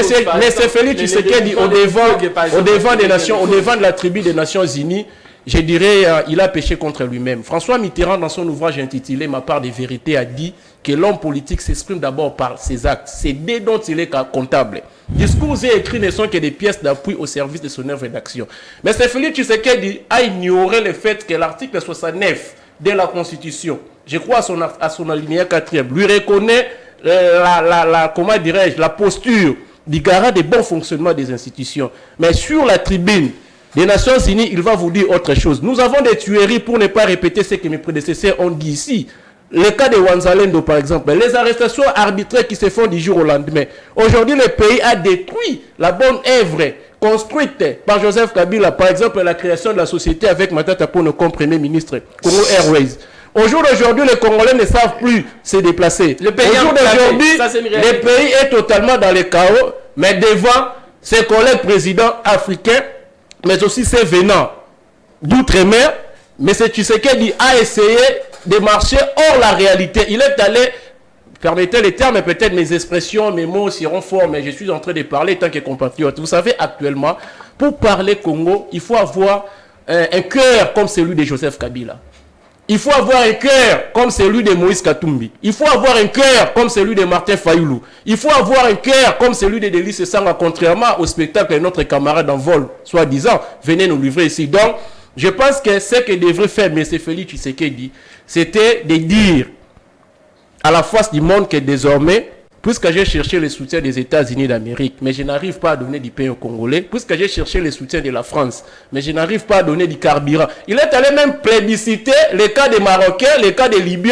Félix Tshisekedi, au devant des nations, au devant de la tribu des Nations Unies, je dirais, il a péché contre lui-même. François Mitterrand, dans son ouvrage intitulé « Ma part de vérité », a dit que l'homme politique s'exprime d'abord par ses actes. C'est dès dont il est comptable. Discours et écrits ne sont que des pièces d'appui au service de son œuvre d'action. Mais c'est Félix Tshisekedi a ignoré le fait que l'article 69 de la Constitution, je crois à son alinéa 4e, lui reconnaît comment dirais-je, la posture du garant des bons fonctionnements des institutions. Mais sur la tribune des Nations Unies, il va vous dire autre chose. Nous avons des tueries, pour ne pas répéter ce que mes prédécesseurs ont dit ici. Le cas de Wanzalendo, par exemple, les arrestations arbitraires qui se font du jour au lendemain. Aujourd'hui, le pays a détruit la bonne œuvre construite par Joseph Kabila, par exemple, la création de la société avec Matata Ponyo comme Premier ministre, Congo Airways. Au jour d'aujourd'hui, les Congolais ne savent plus se déplacer. Au jour d'aujourd'hui, le pays est totalement dans le chaos, mais devant ses collègues présidents africains, mais aussi ses venants d'outre-mer, M. Tshisekedi a essayé de marcher hors la réalité. Il est allé, permettez les termes, peut-être mes expressions, mes mots seront forts, mais je suis en train de parler tant que compatriote. Vous savez, actuellement, pour parler Congo, il faut avoir un cœur comme celui de Joseph Kabila. Il faut avoir un cœur comme celui de Moïse Katumbi. Il faut avoir un cœur comme celui de Martin Fayoulou. Il faut avoir un cœur comme celui de Delis Sanga, contrairement au spectacle de notre camarade en vol, soi-disant, venez nous livrer ici. Donc, je pense que ce que devrait faire M. Félix Tshisekedi, c'était de dire à la face du monde que désormais, puisque j'ai cherché le soutien des États-Unis d'Amérique, mais je n'arrive pas à donner du pain aux Congolais, puisque j'ai cherché le soutien de la France, mais je n'arrive pas à donner du carburant. Il est allé même plébisciter les cas des Marocains, les cas des Libyens,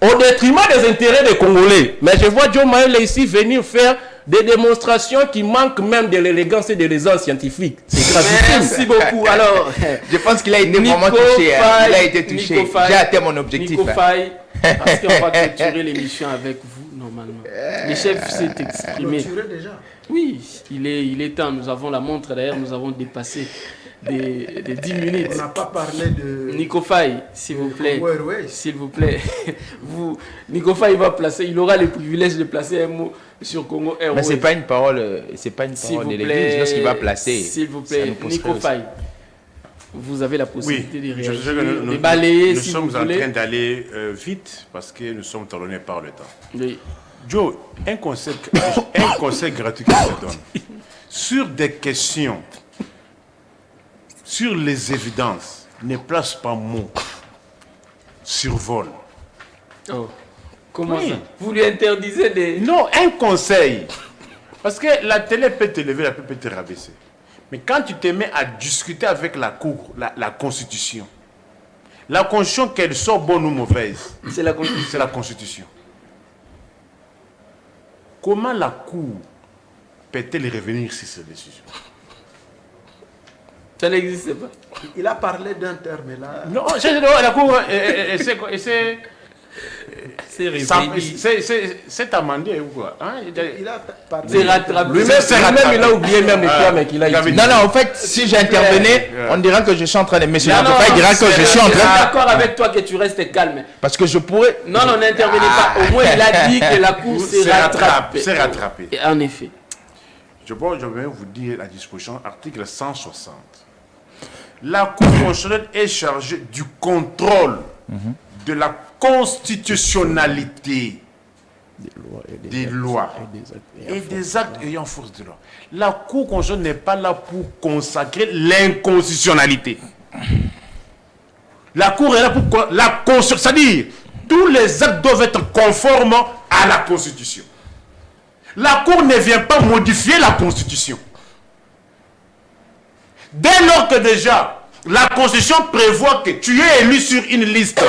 au détriment des intérêts des Congolais. Mais je vois Joe Maël ici venir faire des démonstrations qui manquent même de l'élégance et de l'aisance scientifique. C'est grave. Merci beaucoup. Alors, je pense qu'il a été vraiment touché. Il a été touché. J'ai atteint mon objectif. Nico Faye, parce qu'on va clôturer l'émission avec vous, normalement. Le chef s'est exprimé. Déjà. Oui, il est temps. Nous avons la montre d'ailleurs, nous avons dépassé des 10 minutes. On n'a pas parlé de... Nico Faye, s'il vous plaît. Airways. S'il vous plaît. Nico Faye il aura le privilège de placer un mot sur Congo Airways. Mais ce n'est pas une parole de l'Église lorsqu'il va placer. S'il vous plaît, Nico Faye, vous avez la possibilité de réagir, de balayer nous si vous voulez. sommes en train d'aller vite parce que nous sommes talonnés par le temps. Oui. Joe, un conseil gratuit que je te donne. Sur des questions, sur les évidences, ne place pas mot. Survole. Oh. Comment ça? Vous lui interdisez des... Non, un conseil. Parce que la télé peut te lever, la peut te rabaisser. Mais quand tu te mets à discuter avec la Cour, la Constitution, qu'elle soit bonne ou mauvaise, c'est la Constitution. C'est la Constitution. Comment la Cour peut-elle revenir sur cette décision? Ça n'existe pas. Il a parlé d'un terme là. Non, la Cour, c'est amendé ou quoi? Hein? Il a parlé. C'est rattrapé. Lui-même, il a oublié même les termes qu'il a utilisés. Non, en fait, si j'intervenais, on dirait que je suis en train de... Monsieur Nicofa, il dira que je suis en train de... Je suis d'accord avec toi que tu restes calme. Parce que je pourrais... Non, n'intervenez pas. Au moins, il a dit que la Cour s'est rattrapée. C'est rattrapé. Et en effet. Je vais vous dire la disposition, article 160. La Cour constitutionnelle est chargée du contrôle de la constitutionnalité des lois et des actes ayant force de loi. La Cour constitutionnelle n'est pas là pour consacrer l'inconstitutionnalité. La Cour est là pour la Constitution, c'est-à-dire tous les actes doivent être conformes à la Constitution. La Cour ne vient pas modifier la Constitution. Dès lors que déjà la Constitution prévoit que tu es élu sur une liste,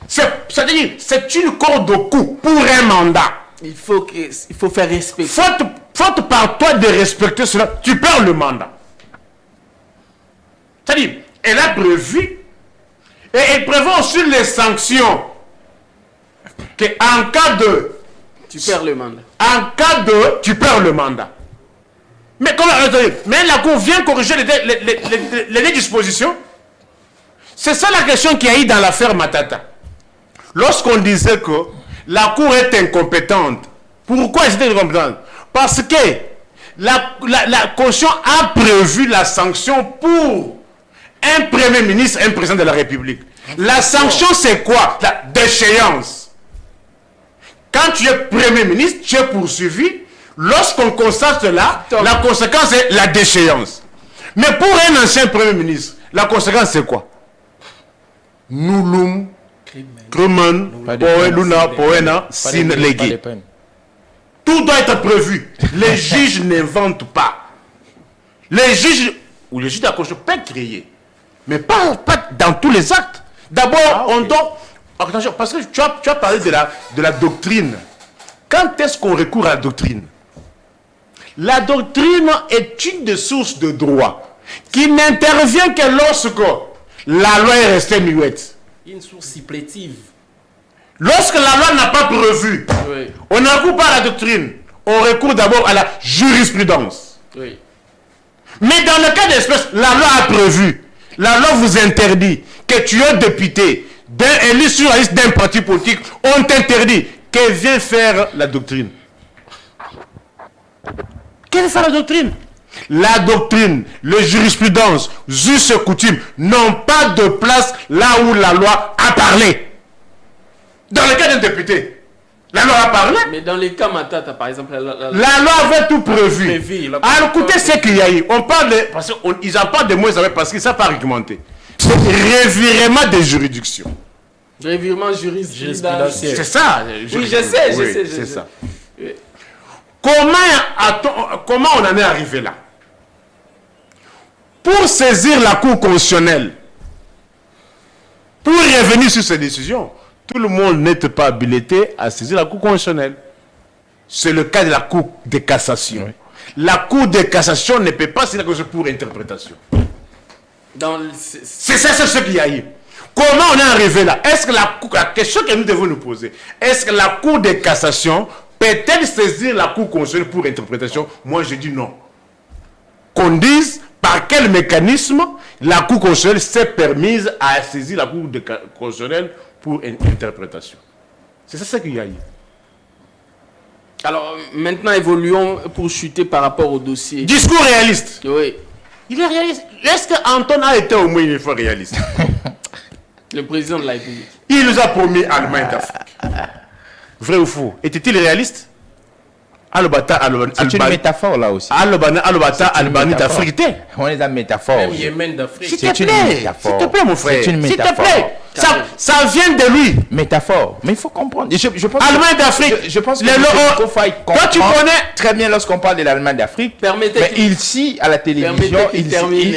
c'est-à-dire c'est une corde au cou pour un mandat. Il faut faire respecter. Faute par toi de respecter cela, tu perds le mandat. C'est-à-dire, elle a prévu Et il prévoit aussi les sanctions. Que en cas de... Tu perds le mandat. En cas de... Tu perds le mandat. Mais comment... Mais la Cour vient corriger les dispositions. C'est ça la question qu'il y a eu dans l'affaire Matata. Lorsqu'on disait que la Cour est incompétente. Pourquoi elle était incompétente? Parce que la Constitution a prévu la sanction pour un Premier ministre, un président de la République. La sanction, c'est quoi? La déchéance. Quand tu es Premier ministre, tu es poursuivi. Lorsqu'on constate cela, la conséquence est la déchéance. Mais pour un ancien Premier ministre, la conséquence c'est quoi? Nulum, Kremen, Poeluna, Poena, Sin Legui. Tout doit être prévu. Les juges n'inventent pas. Les juges, ou les juges de la Constitution peuvent créer. Mais pas dans tous les actes. D'abord, on doit... Attention, parce que tu as parlé de la doctrine. Quand est-ce qu'on recourt à la doctrine? La doctrine est une des sources de droit qui n'intervient que lorsque la loi est restée muette. Une source supplétive. Lorsque la loi n'a pas prévu, oui, on ne recourt pas à la doctrine. On recourt d'abord à la jurisprudence. Oui. Mais dans le cas d'espèce, la loi a prévu. La loi vous interdit que tu es député, élu sur la liste d'un parti politique. On t'interdit. Que vient faire la doctrine? Quelle est la doctrine? La doctrine, la jurisprudence, jus et coutume n'ont pas de place là où la loi a parlé. Dans le cas d'un député, la loi a parlé. Mais dans les cas Matata, par exemple, la loi avait tout prévu. Alors écoutez ce qu'il y a eu. On parle de... Parce qu'ils en parlent de moins parce qu'ils ne savent pas argumenter. C'est revirement des juridictions. Revirement jurisprudentiel. C'est ça. Oui, je sais. C'est ça. Oui. Comment on en est arrivé là? Pour saisir la Cour constitutionnelle, pour revenir sur ces décisions, tout le monde n'est pas habilité à saisir la Cour constitutionnelle. C'est le cas de la Cour de cassation. Oui. La Cour de cassation ne peut pas saisir la Cour pour interprétation. C'est ça, c'est ce qu'il y a eu. Comment on est arrivé là? Est-ce que la question que nous devons nous poser, est-ce que la Cour de cassation peut-elle saisir la Cour constitutionnelle pour interprétation? Moi, je dis non. Qu'on dise par quel mécanisme la Cour constitutionnelle s'est permise à saisir la Cour constitutionnelle pour une interprétation. C'est ça ce qu'il y a eu. Alors, maintenant, évoluons pour chuter par rapport au dossier. Discours réaliste. Oui. Il est réaliste. Est-ce qu'Anton a été au moins une fois réaliste? Le président de la République. Il nous a promis Allemagne d'Afrique. Vrai ou faux? Était-il réaliste? C'est une métaphore là aussi. Albanie d'Afrique. On est dans métaphore. Yémen d'Afrique. S'il te plaît, mon frère. C'est une métaphore. Ça vient de lui. Métaphore. Mais il faut comprendre. Allemagne d'Afrique. Je pense que toi, tu connais très bien lorsqu'on parle de l'Allemagne d'Afrique. Mais ici, à la télévision, il termine.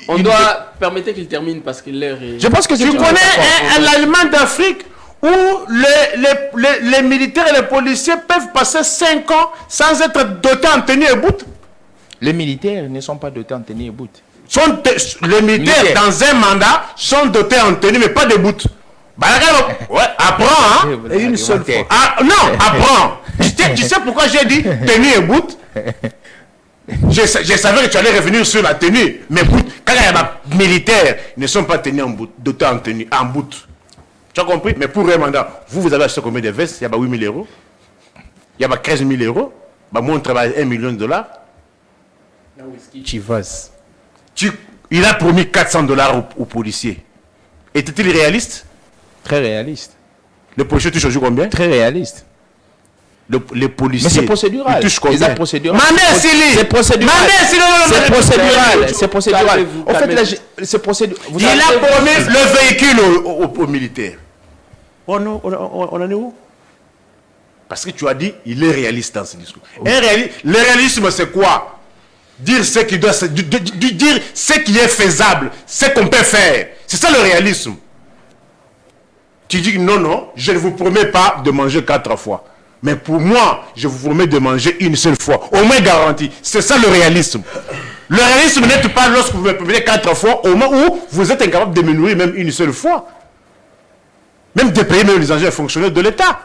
On doit permettre qu'il termine parce qu'il l'heure est... Je pense que tu connais l'Allemagne d'Afrique où les militaires et les policiers peuvent passer 5 ans sans être dotés en tenue et bout. Les militaires ne sont pas dotés en tenue et bout. Les militaires, dans un mandat, sont dotés en tenue, mais pas de bout. Bah, ouais, apprends, hein. Et une seule fois. Ah, non, apprends. Tu sais pourquoi j'ai dit tenue et bout? Je savais que tu allais revenir sur la tenue, mais bout. Quand il y a des militaires, ils ne sont pas tenus en bout, dotés en tenue, en bout. Tu as compris? Mais pour un mandat, vous avez acheté combien de vestes? Il y a 8 000 euros. Il y a 15 000 euros. Moi, on travaille $1 million. Chivas. Il a promis $400 aux policiers. Était-il réaliste? Très réaliste. Les policiers touchent aujourd'hui combien? Très réaliste. Les policiers. Mais c'est procédural. Ils touchent combien? C'est procédural. C'est procédural. C'est procédural. En fait, c'est procédural. Il a promis le véhicule aux militaires. On en est où? Parce que tu as dit, il est réaliste dans ce discours. Le réalisme, c'est quoi? Dire ce qui doit, dire ce qui est faisable, ce qu'on peut faire. C'est ça le réalisme. Tu dis non, je ne vous promets pas de manger 4 fois. Mais pour moi, je vous promets de manger une seule fois. Au moins garanti. C'est ça le réalisme. Le réalisme n'est pas lorsque vous me promettez 4 fois, au moment où vous êtes incapable de me nourrir même une seule fois. Même des pays, même les agents fonctionnaires de l'État.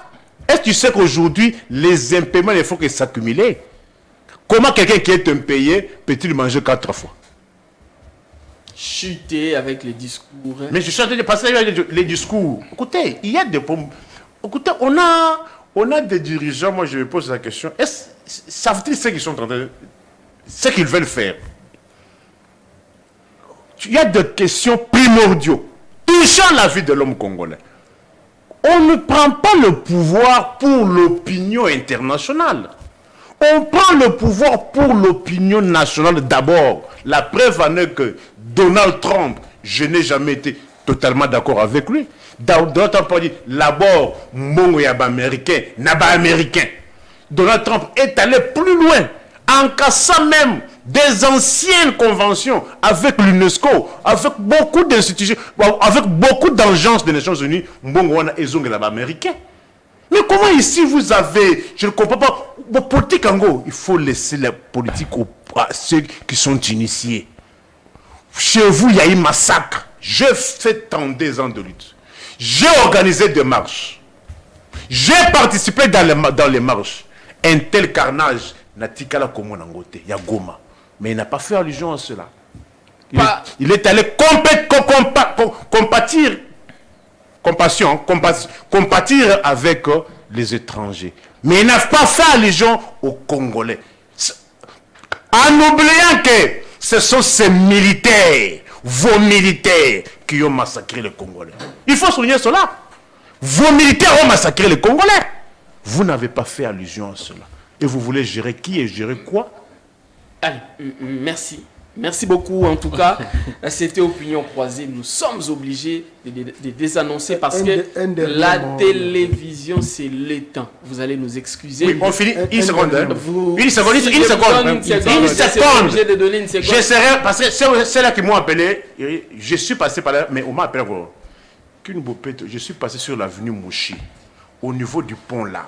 Est-ce que tu sais qu'aujourd'hui, les impaiements, il faut qu'ils s'accumulent? Comment quelqu'un qui est impayé peut-il manger 4 fois? Chuter avec les discours. Mais je suis en train de passer les discours. Écoutez, il y a des... Écoutez, on a des dirigeants, moi je me pose la question, savent-ils ce qu'ils sont en train de... ce qu'ils veulent faire? Il y a des questions primordiales touchant la vie de l'homme congolais. On ne prend pas le pouvoir pour l'opinion internationale. On prend le pouvoir pour l'opinion nationale d'abord. La preuve en est que Donald Trump, je n'ai jamais été totalement d'accord avec lui. Donald Trump a dit, d'abord, Mbongo yaba américain, naba américain. Donald Trump est allé plus loin, en cassant même des anciennes conventions avec l'UNESCO, avec beaucoup d'institutions, avec beaucoup d'agences des Nations Unies. Mbongo wana ezonge naba américain. Mais comment ici vous avez, je ne comprends pas, politique en gros, il faut laisser la politique à ceux qui sont initiés. Chez vous, il y a eu massacre. J'ai fait 32 ans de lutte. J'ai organisé des marches. J'ai participé dans les marches. Un tel carnage n'a tikala comme on angote, il y a Goma. Mais il n'a pas fait allusion à cela. Il est allé compatir avec les étrangers. Mais il n'a pas fait allusion aux Congolais. En oubliant que ce sont ces militaires, vos militaires, qui ont massacré les Congolais. Il faut souligner cela. Vos militaires ont massacré les Congolais. Vous n'avez pas fait allusion à cela. Et vous voulez gérer qui et gérer quoi? Allez, merci. Merci beaucoup. En tout cas, c'était Opinion Croisée. Nous sommes obligés de désannoncer parce que la télévision, c'est le temps. Vous allez nous excuser. Oui, on finit. Une seconde. Une seconde. J'essaierai, parce que c'est là qu'ils m'ont appelé. Je suis passé par là, mais on m'a appelé. Je suis passé sur l'avenue Mouchi, au niveau du pont là.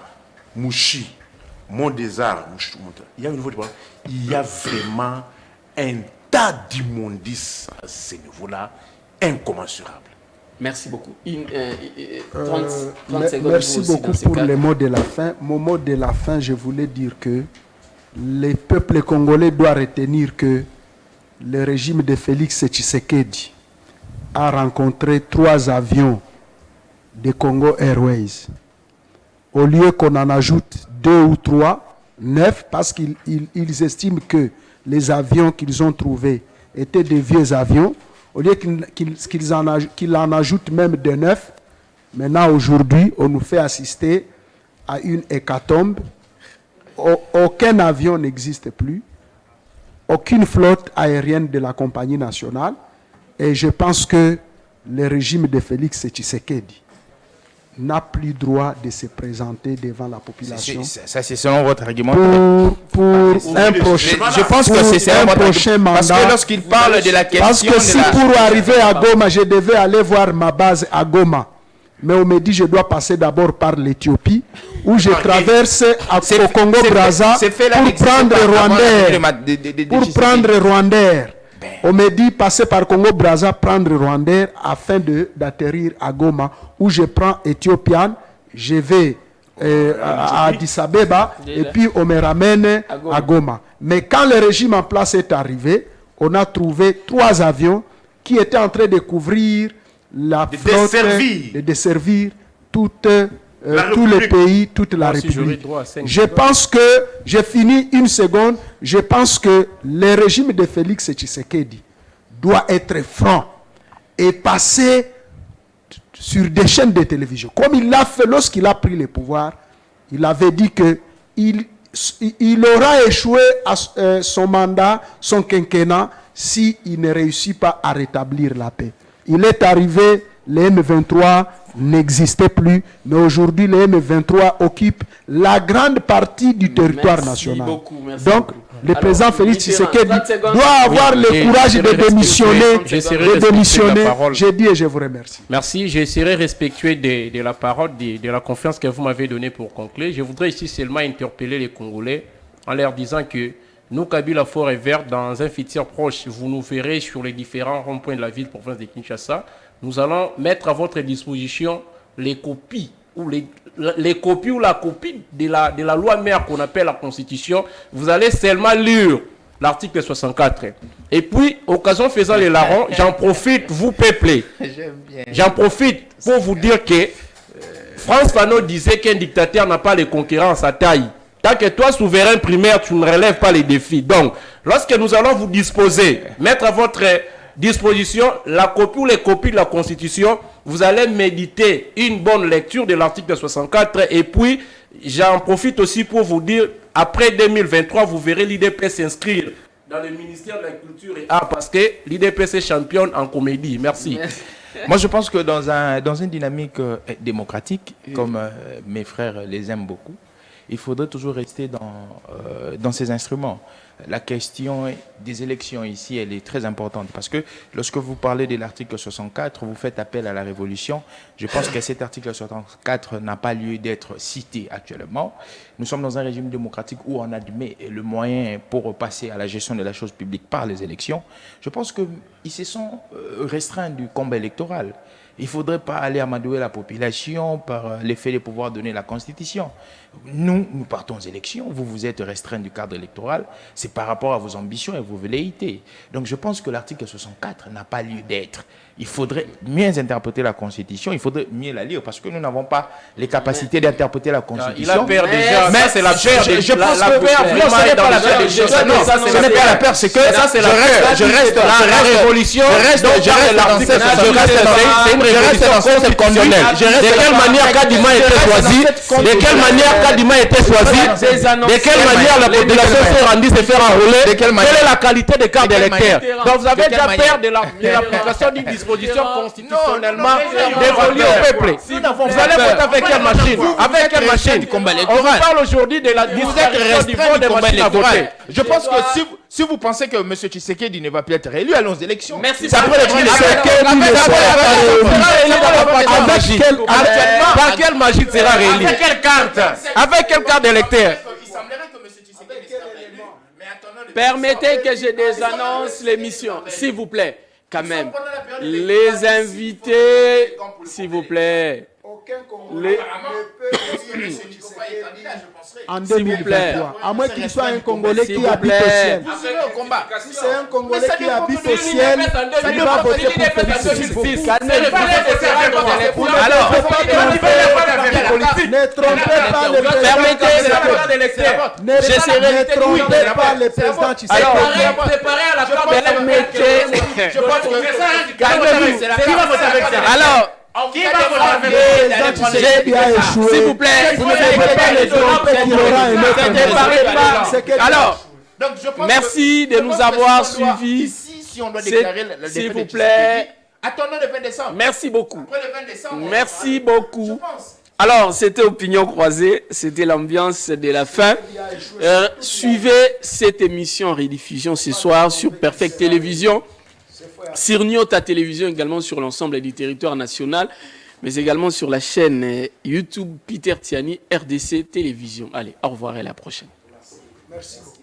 Mouchi, Mont des Arts. Il y a au niveau du pont. Il y a vraiment un tas d'immondices à ce niveau-là, incommensurable. Merci beaucoup. 30 secondes. Merci beaucoup pour les mots de la fin. Mon mot de la fin, je voulais dire que les peuples congolais doivent retenir que le régime de Félix Tshisekedi a rencontré 3 avions de Congo Airways. Au lieu qu'on en ajoute 2 ou 3, 9, parce qu'ils estiment que les avions qu'ils ont trouvés étaient des vieux avions, au lieu qu'ils en ajoutent même de 9, maintenant aujourd'hui, on nous fait assister à une hécatombe. Aucun avion n'existe plus, aucune flotte aérienne de la compagnie nationale, et je pense que le régime de Félix Tshisekedi n'a plus droit de se présenter devant la population. Ça, c'est selon votre argument. Pour un prochain, je pense que c'est un prochain mandat. Parce que lorsqu'il parle de la question... Parce que si pour arriver à Goma, je devais aller voir ma base à Goma, mais on me dit que je dois passer d'abord par l'Éthiopie, où je traverse au Congo-Brazza pour prendre Rwandair. On me dit passer par Congo-Brazza, prendre Rwandair afin d'atterrir à Goma, où je prends Éthiopian, je vais à Addis Abeba, et puis on me ramène à Goma. Mais quand le régime en place est arrivé, on a trouvé 3 avions qui étaient en train de couvrir la flotte, de desservir tous les pays, toute la République. Je pense que, j'ai fini une seconde, je pense que le régime de Félix Tshisekedi doit être franc et passer sur des chaînes de télévision. Comme il l'a fait lorsqu'il a pris le pouvoir, il avait dit qu'il aura échoué à son mandat, son quinquennat, s'il ne réussit pas à rétablir la paix. Il est arrivé, les M23 n'existait plus, mais aujourd'hui les M23 occupent la grande partie du territoire national. Donc, le président Félix Tshisekedi doit avoir le courage de démissionner. J'ai dit et je vous remercie. Merci, j'essaierai respectueux de la parole, de la confiance que vous m'avez donnée pour conclure. Je voudrais ici seulement interpeller les Congolais en leur disant que nous, Kabila Forêt Verte, dans un futur proche, vous nous verrez sur les différents ronds-points de la ville province de Kinshasa. Nous allons mettre à votre disposition les copies ou les copies ou la copie de la loi mère qu'on appelle la Constitution, vous allez seulement lire l'article 64. Et puis, occasion faisant les larrons, j'en profite, vous peuplez. J'en profite pour vous dire que Frantz Fanon disait qu'un dictateur n'a pas les conquérants à sa taille. Tant que toi, souverain primaire, tu ne relèves pas les défis. Donc, lorsque nous allons vous disposer, mettre à votre disposition la copie ou les copies de la Constitution, vous allez méditer une bonne lecture de l'article 64. Et puis, j'en profite aussi pour vous dire, après 2023, vous verrez l'IDP s'inscrire dans le ministère de la Culture et Arts parce que l'IDP est championne en comédie. Merci. Moi, je pense que dans une dynamique démocratique, comme mes frères les aiment beaucoup, il faudrait toujours rester dans ces instruments. La question des élections ici, elle est très importante parce que lorsque vous parlez de l'article 64, vous faites appel à la révolution. Je pense que cet article 64 n'a pas lieu d'être cité actuellement. Nous sommes dans un régime démocratique où on admet le moyen pour passer à la gestion de la chose publique par les élections. Je pense qu'ils se sont restreints du combat électoral. Il ne faudrait pas aller amadouer la population par l'effet de pouvoir donner la Constitution. Nous partons aux élections, vous vous êtes restreint du cadre électoral, c'est par rapport à vos ambitions et vos velléités. Donc je pense que l'article 64 n'a pas lieu d'être. Il faudrait mieux interpréter la Constitution, il faudrait mieux la lire parce que nous n'avons pas les capacités d'interpréter la Constitution. Il a peur déjà. Mais c'est la peur. Je pense que non, ce n'est pas la peur. Ce n'est pas la peur, c'est que je reste la révolution. Je reste dans cette constitutionnelle. De quelle manière Kadima a été choisi? De quelle manière Kadima a été choisi? De quelle manière la population s'est rendue se faire enrôler? Quelle est la qualité des cartes d'électeurs? Donc vous avez déjà peur de l'application d'une disposition constitutionnellement dévolue au peuple. Vous allez voter avec quelle machine? Avec quelle machine? On vous parle aujourd'hui de la disposition du vote des machines à voter. Je pense que si vous pensez que M. Tshisekedi ne va plus être réélu, allons aux élections. Merci. Ça pourrait être par quelle magie sera réélu? Avec quelle carte? Avec quelle carte d'électeur? Permettez que je désannonce l'émission, s'il vous plaît. Quand même, les invités, s'il vous plaît. En 2023, à moins qu'il soit un Congolais qui habite au ciel. Si c'est un Congolais qui habite au ciel, il va voter pour Félix. Alors, ne trompez pas le président. Ne trompez pas le président Tshisekedi. alors, Préparez à la alors, qui va voter s'il vous plaît, Vous ne pouvez pas le tromper qu'il aura un autre. alors, merci de nous avoir suivis. Si on doit déclarer la défaite S'il vous de plaît. Tshisekedi, attendons le 20 décembre. Merci beaucoup. Après le 20 décembre, Merci beaucoup. Alors, c'était Opinion Croisée, c'était l'ambiance de la fin. Suivez cette émission en rediffusion ce soir sur Perfect Télévision, sur Nyota Télévision, également sur l'ensemble du territoire national, mais également sur la chaîne YouTube Peter Tiani RDC Télévision. Allez, au revoir et à la prochaine. Merci beaucoup.